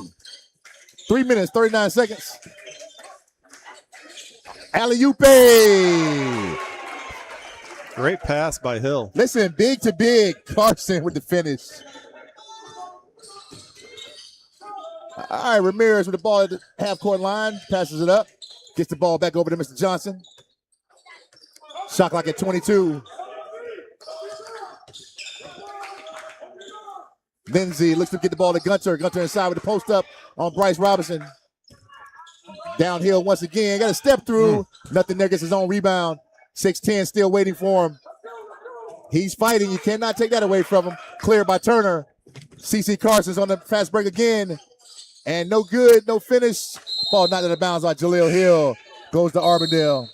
3 minutes, 39 seconds. Alley-oop. Great pass by Hill. Listen, big to big. Carson with the finish. All right, Ramirez with the ball at the half-court line. Passes it up. Gets the ball back over to Mr. Johnson. Shot clock at 22. Lindsey looks to get the ball to Gunter. Gunter inside with the post up on Bryce Robinson. Downhill once again. Got to step through. Nothing there. Gets his own rebound. 6'10" still waiting for him. He's fighting. You cannot take that away from him. Cleared by Turner. CC Carson's on the fast break again. And no good. No finish. Ball knocked out of bounds by Jaleel Hill. Goes to Auburndale.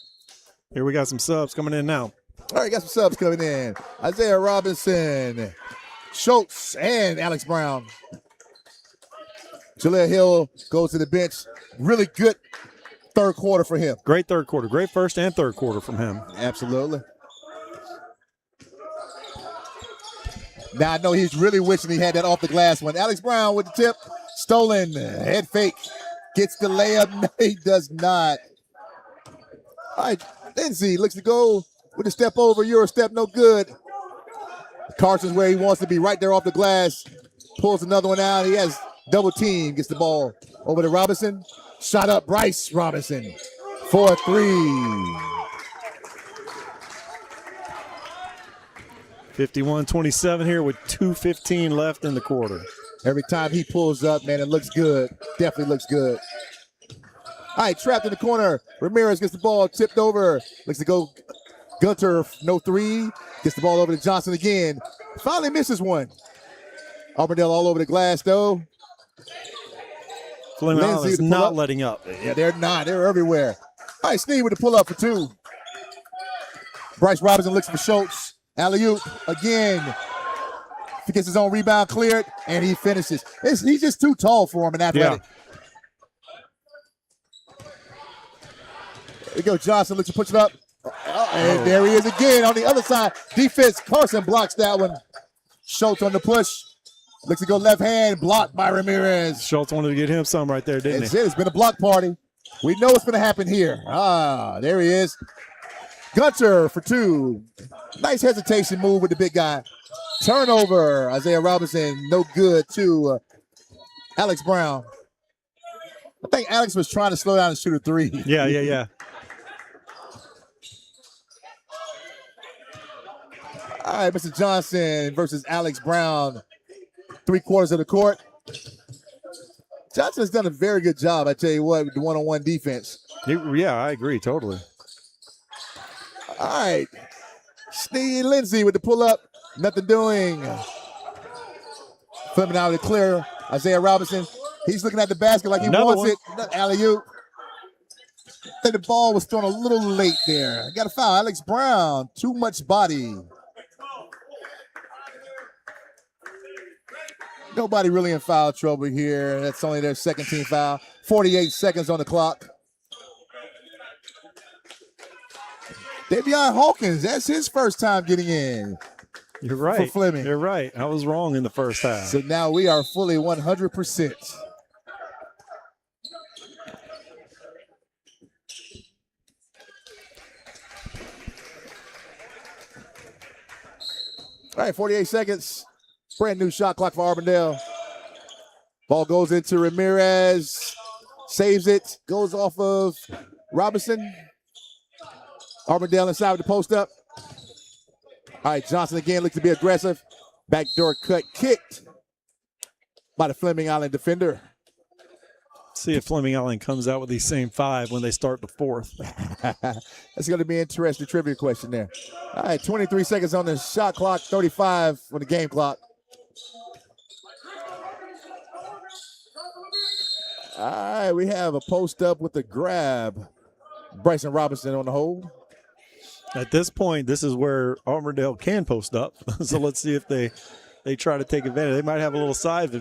Here we got some subs coming in now. All right, got some subs coming in. Isaiah Robinson, Schultz, and Alex Brown. Jaleel Hill goes to the bench. Really good third quarter for him. Great third quarter. Great first and third quarter from him. Absolutely. Now I know he's really wishing he had that off the glass one. Alex Brown with the tip. Stolen. Head fake. Gets the layup. No, he does not. All right, Lindsay looks to go with a step over. Euro step, no good. Carson's where he wants to be, right there off the glass. Pulls another one out. He has double team. Gets the ball over to Robinson. Shot up Bryce Robinson for 3. 51-27 here with 2:15 left in the quarter. Every time he pulls up, man, it looks good. Definitely looks good. All right, trapped in the corner. Ramirez gets the ball tipped over. Looks to go Gunter, no 3. Gets the ball over to Johnson again. Finally misses one. Auburndale all over the glass, though. Fleming is not letting up. Yeah, they're not. They're everywhere. All right, Sneed with the pull-up for 2. Bryce Robinson looks for Schultz. Alley-oop again. He gets his own rebound cleared, and he finishes. He's just too tall for him in athletic. Yeah. There you go. Johnson looks to push it up. And there he is again on the other side. Defense, Carson blocks that one. Schultz on the push. Looks to go left hand, blocked by Ramirez. Schultz wanted to get him some right there, didn't he? It's been a block party. We know what's going to happen here. There he is. Gunter for 2. Nice hesitation move with the big guy. Turnover. Isaiah Robinson, no good to Alex Brown. I think Alex was trying to slow down and shoot a 3. Yeah. All right, Mr. Johnson versus Alex Brown. 3/4 of the court. Johnson has done a very good job, I tell you what, with the one-on-one defense. Yeah, I agree totally. All right. Sneed Lindsay with the pull-up. Nothing doing. Fleming out of the clear. Isaiah Robinson. He's looking at the basket like he wants it. Alley-oop. I think the ball was thrown a little late there. Got a foul. Alex Brown. Too much body. Nobody really in foul trouble here. That's only their second team foul. 48 seconds on the clock. Davion Hawkins, that's his first time getting in. You're right. For Fleming. You're right. I was wrong in the first half. So now we are fully 100%. All right, 48 seconds. Brand new shot clock for Auburndale. Ball goes into Ramirez. Saves it. Goes off of Robinson. Auburndale inside with the post up. All right, Johnson again looks to be aggressive. Backdoor cut kicked by the Fleming Island defender. See if Fleming Island comes out with these same 5 when they start the 4th. That's going to be an interesting trivia question there. All right, 23 seconds on the shot clock, 35 on the game clock. All right, we have a post up with the grab. Bryson Robinson on the hold. At this point, this is where Auburndale can post up. So let's see if they try to take advantage. They might have a little size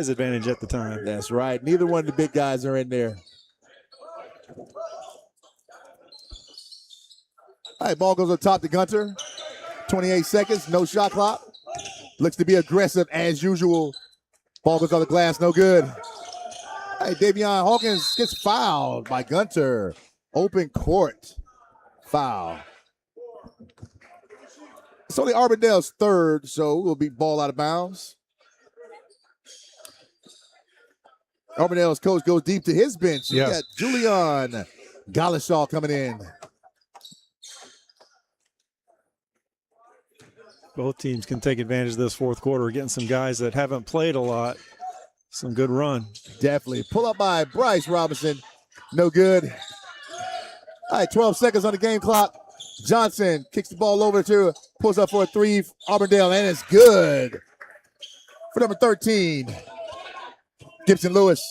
advantage at the time. That's right. Neither one of the big guys are in there. All right, ball goes up top to Gunter. 28 seconds, no shot clock. Looks to be aggressive as usual. Ball goes on the glass, no good. All right, Davion Hawkins gets fouled by Gunter. Open court foul. It's only Auburndale's third, so we'll be ball out of bounds. Auburndale's coach goes deep to his bench. Yeah. We got Julian Galashaw coming in. Both teams can take advantage of this 4th quarter, getting some guys that haven't played a lot. Some good run. Definitely. Pull up by Bryce Robinson. No good. All right, 12 seconds on the game clock. Johnson kicks the ball over to, pulls up for a 3, Auburndale, and it's good. For number 13, Gibson Lewis.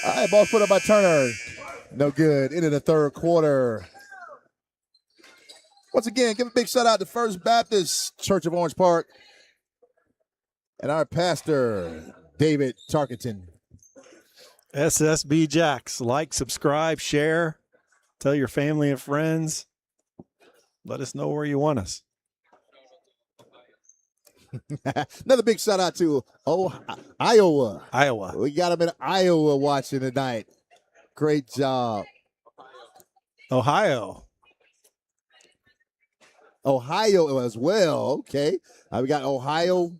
All right, ball put up by Turner. No good. Into the third quarter. Once again, give a big shout out to First Baptist Church of Orange Park and our pastor, David Tarkenton. SSB Jacks. Like, subscribe, share, tell your family and friends. Let us know where you want us. Another big shout out to Iowa. Iowa. We got them in Iowa watching tonight. Great job. Ohio as well. Okay. We got Ohio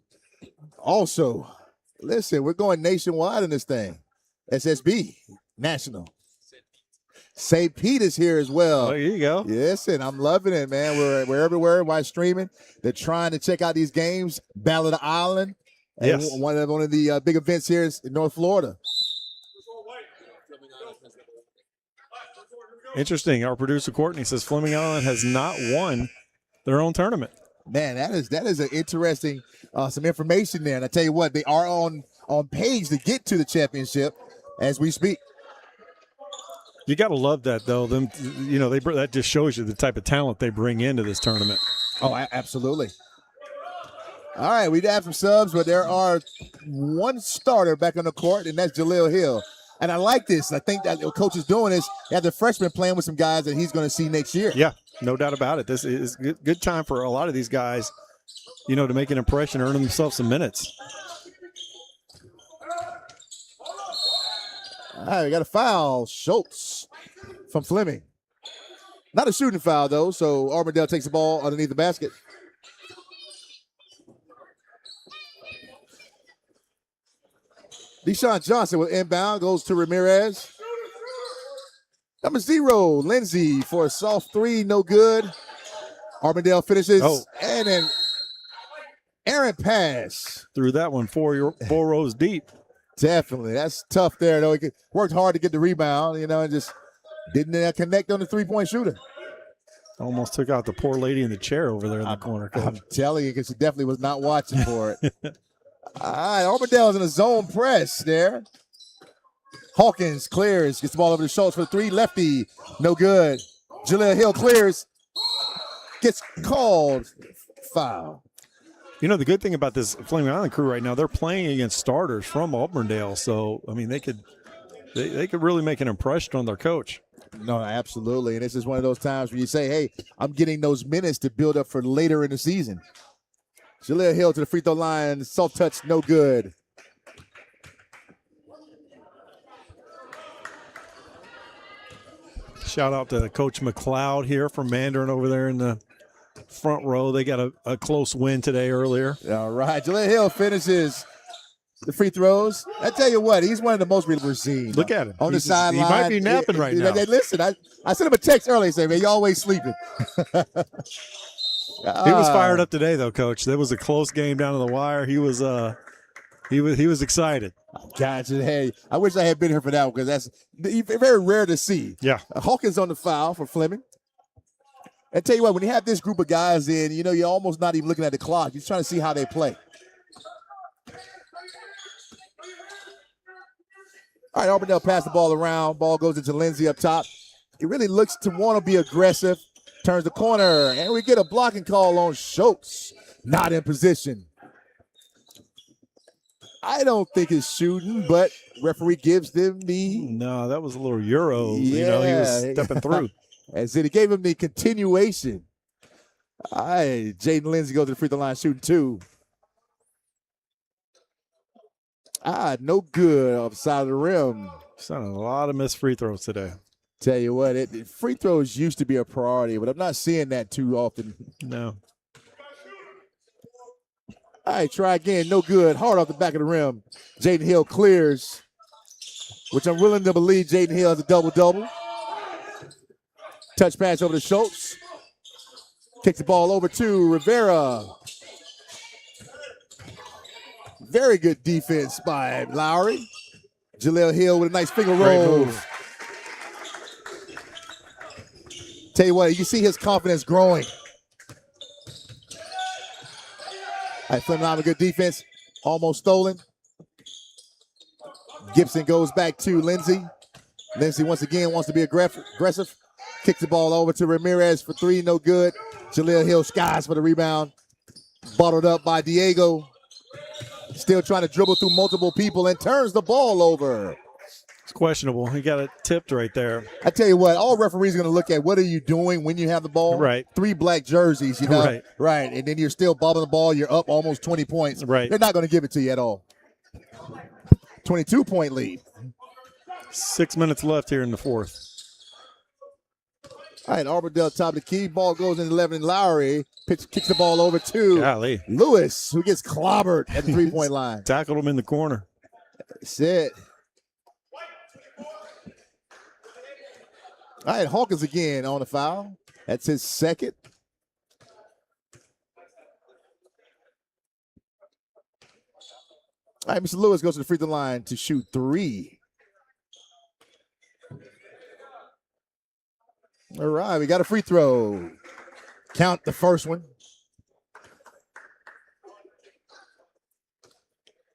also. Listen, we're going nationwide in this thing. SSB, national. St. Pete is here as well. Oh, there you go. Yes, and I'm loving it, man. We're everywhere while streaming. They're trying to check out these games. Battle of the Island. And Yes. one of the big events here is in North Florida. Interesting. Our producer Courtney says Fleming Island has not won their own tournament. Man, that is an interesting some information there. And I tell you what, they are on page to get to the championship as we speak. You got to love that, though. Them, that just shows you the type of talent they bring into this tournament. Oh, absolutely. All right, we have some subs, but there are one starter back on the court, and that's Jaleel Hill. And I like this. I think that what coach is doing is you have the freshman playing with some guys that he's going to see next year. Yeah, no doubt about it. This is good time for a lot of these guys, to make an impression, earn themselves some minutes. All right, we got a foul. Schultz from Fleming. Not a shooting foul, though, so Auburndale takes the ball underneath the basket. Deshaun Johnson with inbound, goes to Ramirez. Number 0, Lindsey for a soft three, no good. Auburndale finishes, and an errant pass. Threw that one four rows deep. Definitely. That's tough there, though. He worked hard to get the rebound, and just didn't connect on the three-point shooter. Almost took out the poor lady in the chair over there in the corner. I'm telling you, because she definitely was not watching for it. All right, Auburndale's in a zone press there. Hawkins clears, gets the ball over to Schultz for the three. Lefty, no good. Jaleel Hill clears, gets called foul. The good thing about this Fleming Island crew right now, they're playing against starters from Auburndale. So, they could really make an impression on their coach. No, absolutely. And this is one of those times where you say, hey, I'm getting those minutes to build up for later in the season. Jaleel Hill to the free throw line. Soft touch, no good. Shout out to Coach McLeod here from Mandarin over there in the front row. They got a close win today earlier. All right. Jaleel Hill finishes the free throws. I tell you what, he's one of the most we've seen. Look at him. On the sideline. He might be napping right now. Listen, I sent him a text earlier saying, man, you're always sleeping. He was fired up today, though, Coach. There was a close game down to the wire. He was excited. Gotcha. Hey, I wish I had been here for that one because that's very rare to see. Yeah. Hawkins on the foul for Fleming. And tell you what, when you have this group of guys in, you're almost not even looking at the clock. You're trying to see how they play. All right, Auburndale pass the ball around. Ball goes into Lindsey up top. He really looks to want to be aggressive. Turns the corner, and we get a blocking call on Schultz. Not in position. I don't think it's shooting, but referee gives them the... No, that was a little Euro. Yeah. He was stepping through. And so he gave him the continuation. All right, Jaden Lindsey goes to the free throw line shooting 2. No good off the side of the rim. Sounded a lot of missed free throws today. Tell you what, free throws used to be a priority, but I'm not seeing that too often. No. All right, try again. No good. Hard off the back of the rim. Jaden Hill clears, which I'm willing to believe Jaden Hill has a double-double. Touch pass over to Schultz. Kicks the ball over to Rivera. Very good defense by Lowry. Jaleel Hill with a nice finger roll. Tell you what, you see his confidence growing. All right, Fleming have a good defense. Almost stolen. Gibson goes back to Lindsey. Lindsey once again wants to be aggressive. Kicks the ball over to Ramirez for three, no good. Jaleel Hill skies for the rebound. Bottled up by Diego. Still trying to dribble through multiple people and turns the ball over. It's questionable. He got it tipped right there. I tell you what, all referees are going to look at what are you doing when you have the ball. Right. 3 black jerseys, you know. Right. Right. And then you're still bobbing the ball. You're up almost 20 points. Right. They're not going to give it to you at all. 22-point lead. 6 minutes left here in the fourth. All right, Auburndale top of the key. Ball goes in 11. Lowry kicks the ball over to Golly. Lewis, who gets clobbered at the 3-point line. Tackled him in the corner. That's it. All right, Hawkins again on the foul. That's his second. All right, Mr. Lewis goes to the free throw line to shoot 3. All right, we got a free throw. Count the first one.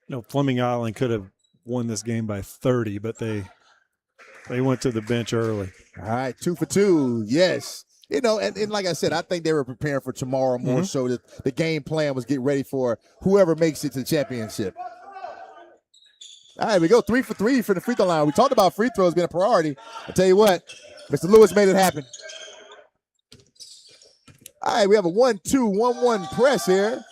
No, Fleming Island could have won this game by 30, but they went to the bench early. All right, 2 for 2. Yes. You know, and like I said, I think they were preparing for tomorrow more so that the game plan was get ready for whoever makes it to the championship. All right, we go 3 for 3 for the free throw line. We talked about free throws being a priority. I tell you what, Mr. Lewis made it happen. All right, we have a 1-2-1-1 press here.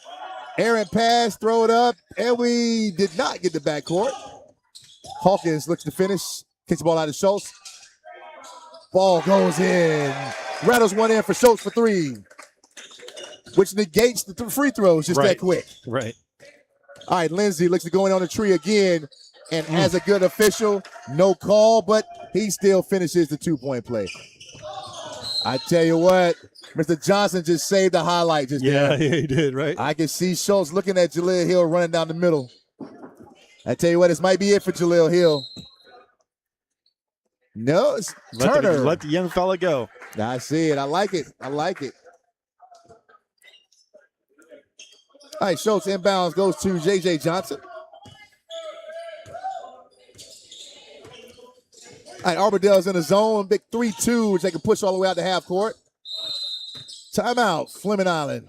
Aaron pass, throw it up, and we did not get the backcourt. Hawkins looks to finish, kicks the ball out of Schultz. Ball goes in. Rattles one in for Schultz for 3, which negates the free throws just that quick. Right. All right, Lindsey looks to go in on the tree again, and as a good official, no call, but he still finishes the 2-point play. I tell you what, Mr. Johnson just saved the highlight just there. Yeah, he did, right? I can see Schultz looking at Jaleel Hill running down the middle. I tell you what, this might be it for Jaleel Hill. No, it's Turner. Let the young fella go. I see it. I like it. I like it. All right, Schultz inbounds goes to J.J. Johnson. All right, Auburndale's in the zone. Big 3-2, which they can push all the way out to half court. Timeout, Fleming Island.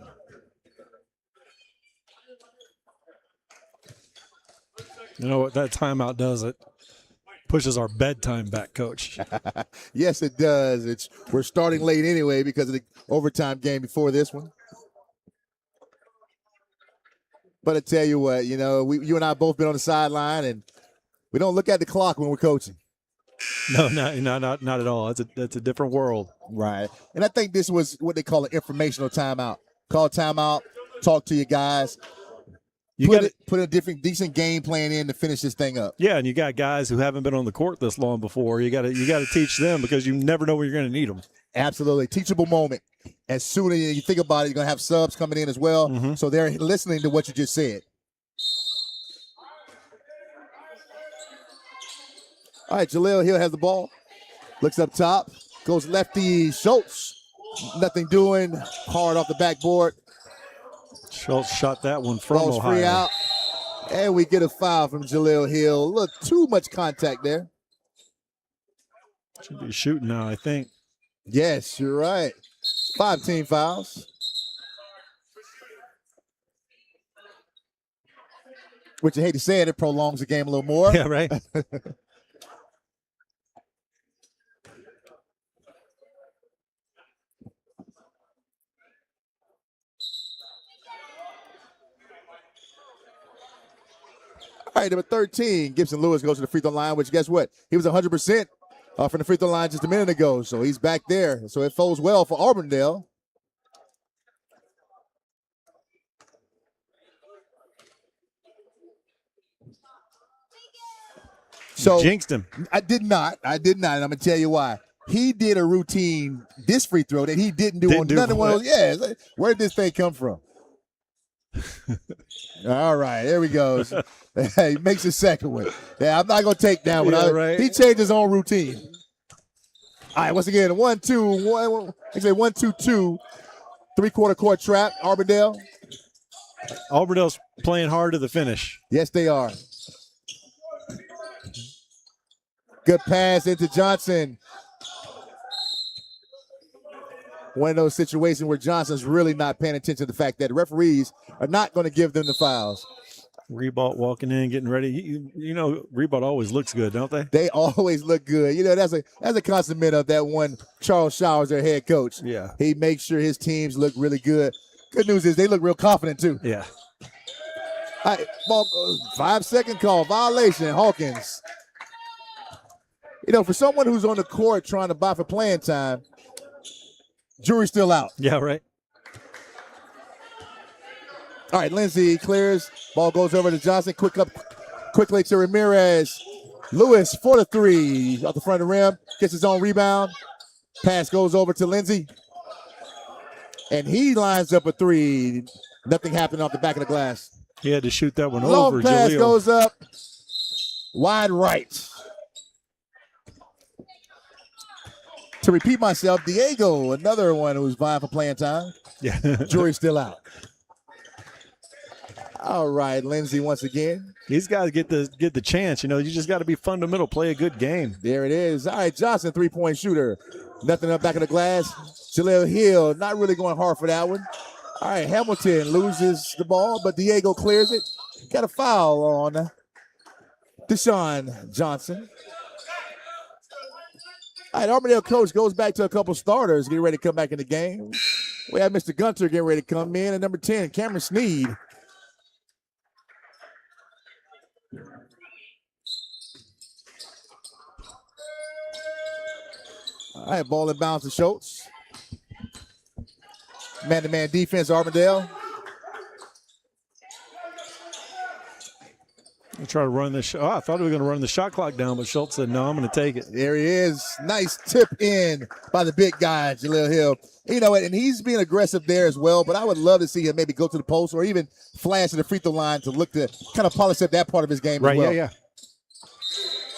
You know what that timeout does? It pushes our bedtime back, Coach. Yes, it does. We're starting late anyway because of the overtime game before this one. But I tell you what, you know, you and I both been on the sideline, and we don't look at the clock when we're coaching. No, not at all. That's a different world. Right. And I think this was what they call an informational timeout. Call timeout, talk to your guys. Put a decent game plan in to finish this thing up. Yeah, and you got guys who haven't been on the court this long before. You got to teach them because you never know when you're going to need them. Absolutely. Teachable moment. As soon as you think about it, you're going to have subs coming in as well. So they're listening to what you just said. All right, Jaleel Hill has the ball. Looks up top. Goes lefty Schultz. Nothing doing. Hard off the backboard. Schultz shot that one from Ball's Ohio. Free out. And we get a foul from Jaleel Hill. A little too much contact there. Should be shooting now, I think. Yes, you're right. 5 team fouls. Which you hate to say it prolongs the game a little more. Yeah, right. All right, number 13, Gibson Lewis goes to the free throw line, which guess what? He was 100% from the free throw line just a minute ago, so he's back there. So it bodes well for Auburndale. So jinxed him. I did not, and I'm going to tell you why. He did a routine, this free throw, that he didn't do on none of one of those. Yeah, like, where did this thing come from? All right, there we go. He makes a second one. Yeah, I'm not going to take that one. Yeah, right. He changed his own routine. All right, once again, 1-2, 1-2-2, 3-quarter court trap, Auburndale. Good pass into Johnson. One of those situations where Johnson's really not paying attention to the fact that referees are not going to give them the fouls. Reebok walking in, getting ready. You know, Reebok always looks good, don't they? They always look good. You know, that's a consummate of that one Charles Showers, their head coach. Yeah. He makes sure his teams look really good. Good news is they look real confident, too. Yeah. All right, ball goes, 5-second call, violation, Hawkins. You know, for someone who's on the court trying to buy for playing time, jury's still out. Yeah, right. All right, Lindsey clears. Ball goes over to Johnson. Quickly to Ramirez. Lewis for the three. Off the front of the rim. Gets his own rebound. Pass goes over to Lindsey. And he lines up a three. Nothing happened off the back of the glass. He had to shoot that one Long over. pass Jaleel goes up. Wide right. To repeat myself, Diego, another one who's vying for playing time. Yeah. Jury's still out. All right, Lindsey once again. These guys get the chance. You know, you just got to be fundamental, play a good game. There it is. All right, Johnson, three-point shooter. Nothing up back of the glass. Jaleel Hill, not really going hard for that one. All right, Hamilton loses the ball, but Diego clears it. Got a foul on Deshaun Johnson. All right, Auburndale coach goes back to a couple starters getting ready to come back in the game. We have Mr. Gunter getting ready to come in, and number 10, Cameron Sneed. All right, ball inbounds to Schultz. Man-to-man defense, Auburndale. We'll try to run this. I thought we were going to run the shot clock down, but Schultz said, no, I'm going to take it. There he is. Nice tip in by the big guy, Jaleel Hill. You know, and he's being aggressive there as well, but I would love to see him maybe go to the post or even flash to the free throw line to look to kind of polish up that part of his game right, as well. Yeah.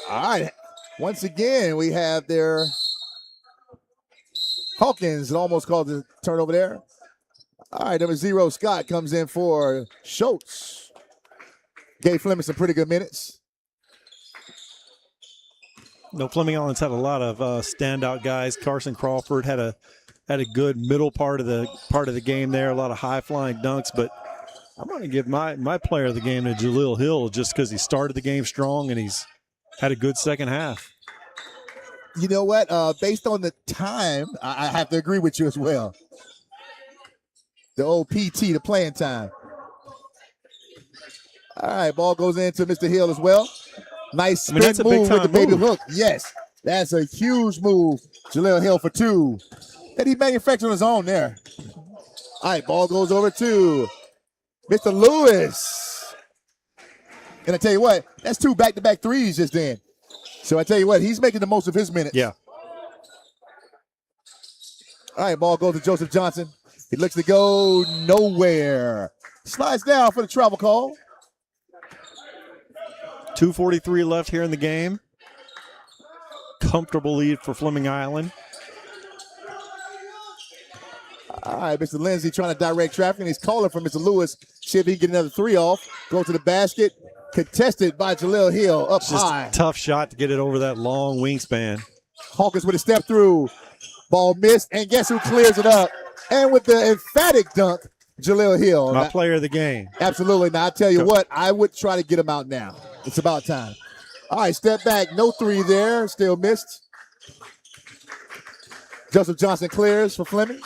All right. Once again, we have their Hawkins. It almost called the turnover there. All right, number 0, Scott, comes in for Schultz. Gave Fleming some pretty good minutes. No, Fleming Island's had a lot of standout guys. Carson Crawford had a good middle part of the game there. A lot of high flying dunks, but I'm going to give my player of the game to Jaleel Hill just because he started the game strong and he's had a good second half. You know what? Based on the time, I have to agree with you as well. The old PT, the playing time. All right, ball goes into Mr. Hill as well. Nice spin move with the baby hook. Yes, that's a huge move. Jaleel Hill for 2. And he manufactured on his own there. All right, ball goes over to Mr. Lewis. And I tell you what, that's 2 back-to-back threes just then. So I tell you what, he's making the most of his minutes. Yeah. All right, ball goes to Joseph Johnson. He looks to go nowhere. Slides down for the travel call. 2:43 left here in the game. Comfortable lead for Fleming Island. All right, Mr. Lindsey trying to direct traffic, and he's calling for Mr. Lewis. See if he can get another 3 off. Go to the basket. Contested by Jaleel Hill up Just high. A tough shot to get it over that long wingspan. Hawkins with a step through. Ball missed, and guess who clears it up? And with the emphatic dunk, Jaleel Hill. My player of the game. Absolutely. Now, I tell you what, I would try to get him out now. It's about time. All right, step back. No 3 there. Still missed. Joseph Johnson clears for Fleming.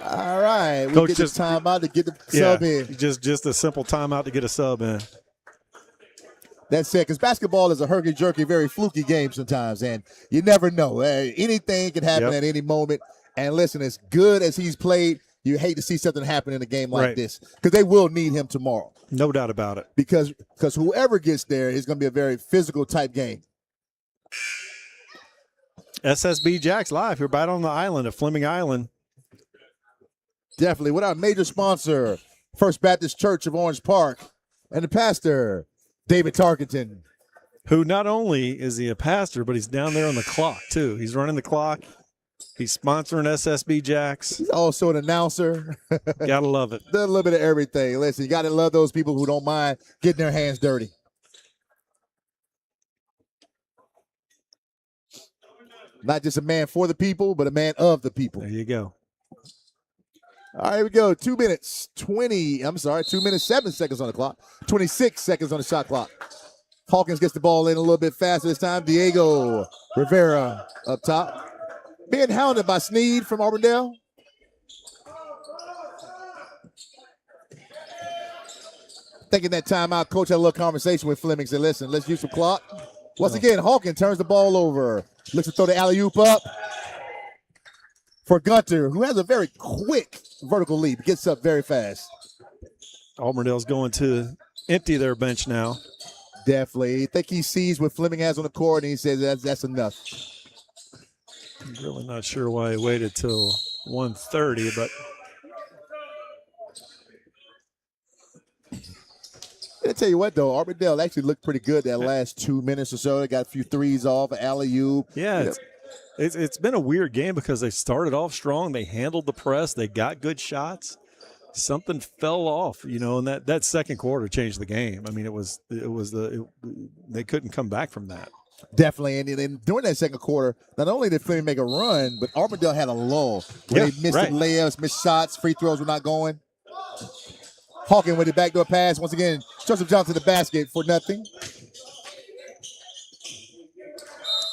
All right. We get this timeout to get the sub in. Just a simple timeout to get a sub in. That's it, because basketball is a herky-jerky, very fluky game sometimes, and you never know. Anything can happen at any moment. And listen, as good as he's played, you hate to see something happen in a game like this, because they will need him tomorrow. No doubt about it. Because whoever gets there is going to be a very physical type game. SSB Jacks live here right on the island of Fleming Island. Definitely. With our major sponsor, First Baptist Church of Orange Park, and the pastor, David Tarkenton. Who not only is he a pastor, but he's down there on the clock, too. He's running the clock. He's sponsoring SSB Jacks. He's also an announcer. Gotta love it. Does a little bit of everything. Listen, you got to love those people who don't mind getting their hands dirty. Not just a man for the people, but a man of the people. There you go. All right, here we go. 2 minutes, 2 minutes, 7 seconds on the clock. 26 seconds on the shot clock. Hawkins gets the ball in a little bit faster this time. Diego Rivera up top. Being hounded by Sneed from Auburndale. Thinking that timeout, coach had a little conversation with Fleming. Said, listen, let's use some clock. Once again, Hawkins turns the ball over. Looks to throw the alley-oop up for Gunter, who has a very quick vertical leap. Gets up very fast. Auburndale's going to empty their bench now. Definitely. I think he sees what Fleming has on the court, and he says that's enough. I'm really not sure why he waited till 1:30, but I tell you what, though, Auburndale actually looked pretty good that last 2 minutes or so. They got a few threes off, alley-oop. yeah, it's been a weird game because they started off strong. They handled the press. They got good shots. Something fell off, and that second quarter changed the game. I mean, they couldn't come back from that. Definitely, and during that second quarter, not only did Fleming make a run, but Auburndale had a lull where they missed some layups, missed shots, free throws were not going. Hawkins with the backdoor pass. Once again, Joseph Johnson to the basket for nothing.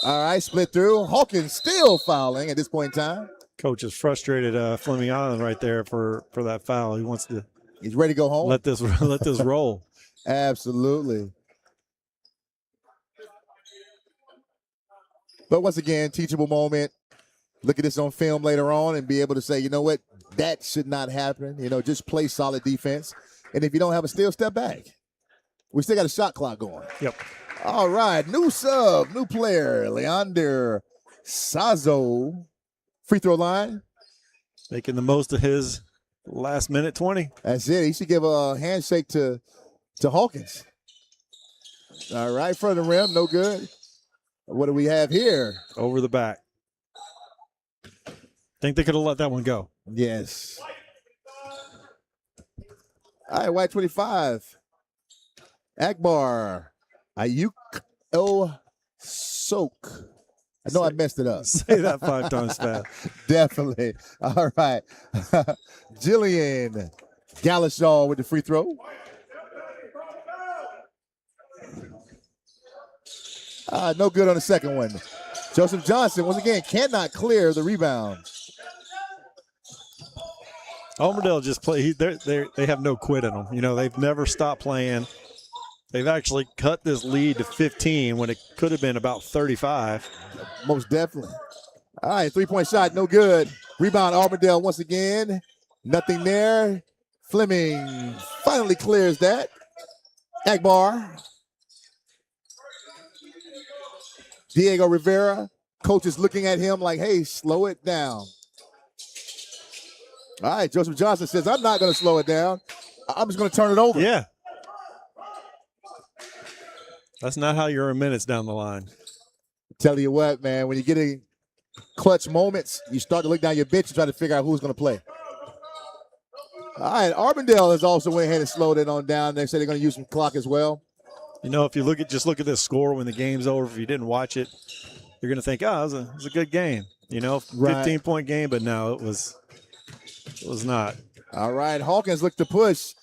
All right, split through. Hawkins still fouling at this point in time. Coach is frustrated, Fleming Island right there for that foul. He wants to. He's ready to go home. Let this roll. Absolutely. But once again, teachable moment. Look at this on film later on and be able to say, you know what, that should not happen. Just play solid defense. And if you don't have a steal, step back. We still got a shot clock going. Yep. All right, new sub, new player, Leander Sazo. Free throw line. Making the most of his last minute 20. That's it. He should give a handshake to Hawkins. All right, front of the rim, no good. What do we have here? Over the back. Think they could have let that one go. Yes. All right, white 25. Akbar. Ayuk Soak. I know I messed it up. Say that 5 times fast. Definitely. All right. Jillian Galashaw with the free throw. No good on the second one. Joseph Johnson, once again, cannot clear the rebound. Auburndale just play. They have no quit in them. They've never stopped playing. They've actually cut this lead to 15 when it could have been about 35. Most definitely. All right, three-point shot, no good. Rebound, Auburndale once again. Nothing there. Fleming finally clears that. Akbar. Diego Rivera. Coach is looking at him like, hey, slow it down. All right, Joseph Johnson says, I'm not going to slow it down. I'm just going to turn it over. Yeah. That's not how you earn minutes down the line. Tell you what, man, when you get in clutch moments, you start to look down your bench and try to figure out who's going to play. All right, Auburndale has also went ahead and slowed it on down. They say they're going to use some clock as well. If you look at this score when the game's over, if you didn't watch it, you're going to think, oh, it was a good game. 15-point game, but no, it was not. All right, Hawkins looked to push.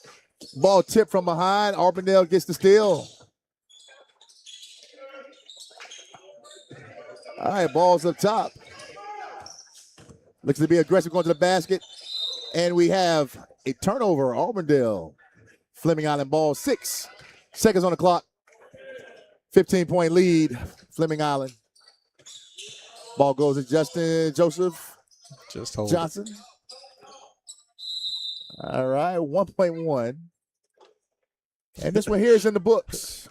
Ball tipped from behind. Auburndale gets the steal. All right, ball's up top. Looks to be aggressive going to the basket. And we have a turnover, Auburndale. Fleming Island ball, 6 seconds on the clock. 15-point lead, Fleming Island. Ball goes to Joseph Johnson. All right, 1.1. And this one here is in the books.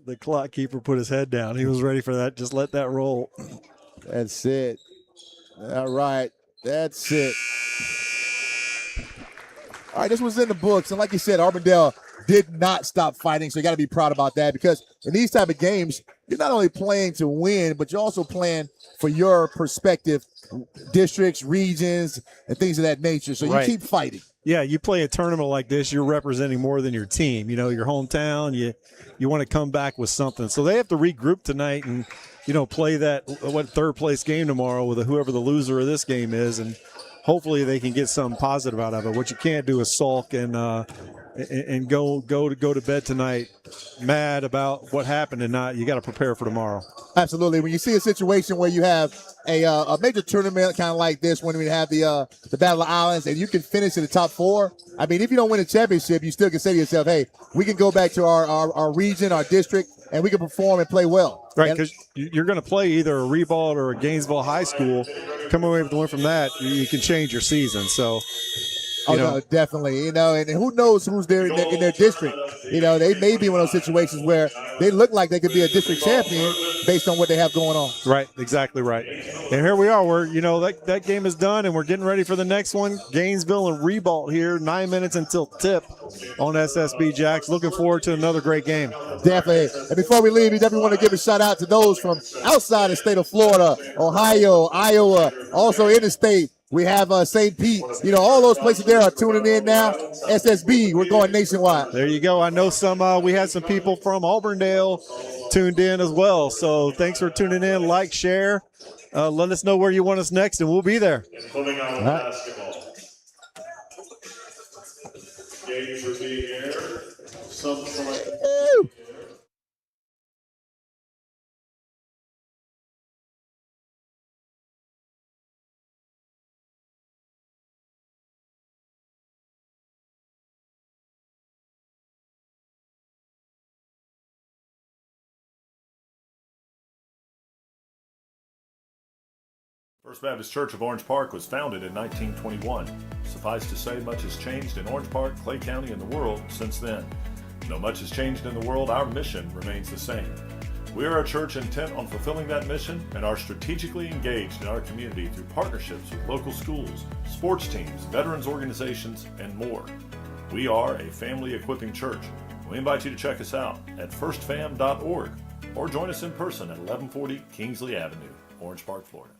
The clock keeper put his head down. He was ready for that. Just let that roll. That's it. All right. That's it. All right, this was in the books. And like you said, Auburndale did not stop fighting, so you got to be proud about that because in these type of games, you're not only playing to win, but you're also playing for your perspective districts, regions, and things of that nature. So you keep fighting. Yeah, you play a tournament like this, you're representing more than your team. You know, your hometown, you want to come back with something. So they have to regroup tonight and, play that third place game tomorrow with whoever the loser of this game is, and hopefully they can get something positive out of it. What you can't do is sulk and go to bed tonight mad about what happened and not. You got to prepare for tomorrow. Absolutely. When you see a situation where you have a major tournament kind of like this, when we have the Battle of Islands, and you can finish in the top 4. I mean, if you don't win a championship, you still can say to yourself, hey, we can go back to our region, our district, and we can perform and play well. Right, because you're going to play either a Ribault or a Gainesville High School. Come away with the win from that, you can change your season. So, no, definitely. And who knows who's there in their district. They may be one of those situations where they look like they could be a district champion based on what they have going on. Right, exactly right. And here we are. We're, that game is done, and we're getting ready for the next one. Gainesville and Ribault here, 9 minutes until tip on SSB Jacks. Looking forward to another great game. Definitely. And before we leave, we definitely want to give a shout out to those from outside the state of Florida, Ohio, Iowa, also in the state. We have St. Pete. All those places there are tuning in now. SSB, we're going nationwide. There you go. I know we had some people from Auburndale tuned in as well. So thanks for tuning in. Like, share. Let us know where you want us next, and we'll be there. Fleming Island basketball. Games are being aired. Some First Baptist Church of Orange Park was founded in 1921. Suffice to say, much has changed in Orange Park, Clay County, and the world since then. Though much has changed in the world, our mission remains the same. We are a church intent on fulfilling that mission and are strategically engaged in our community through partnerships with local schools, sports teams, veterans organizations, and more. We are a family equipping church. We invite you to check us out at firstfam.org or join us in person at 1140 Kingsley Avenue, Orange Park, Florida.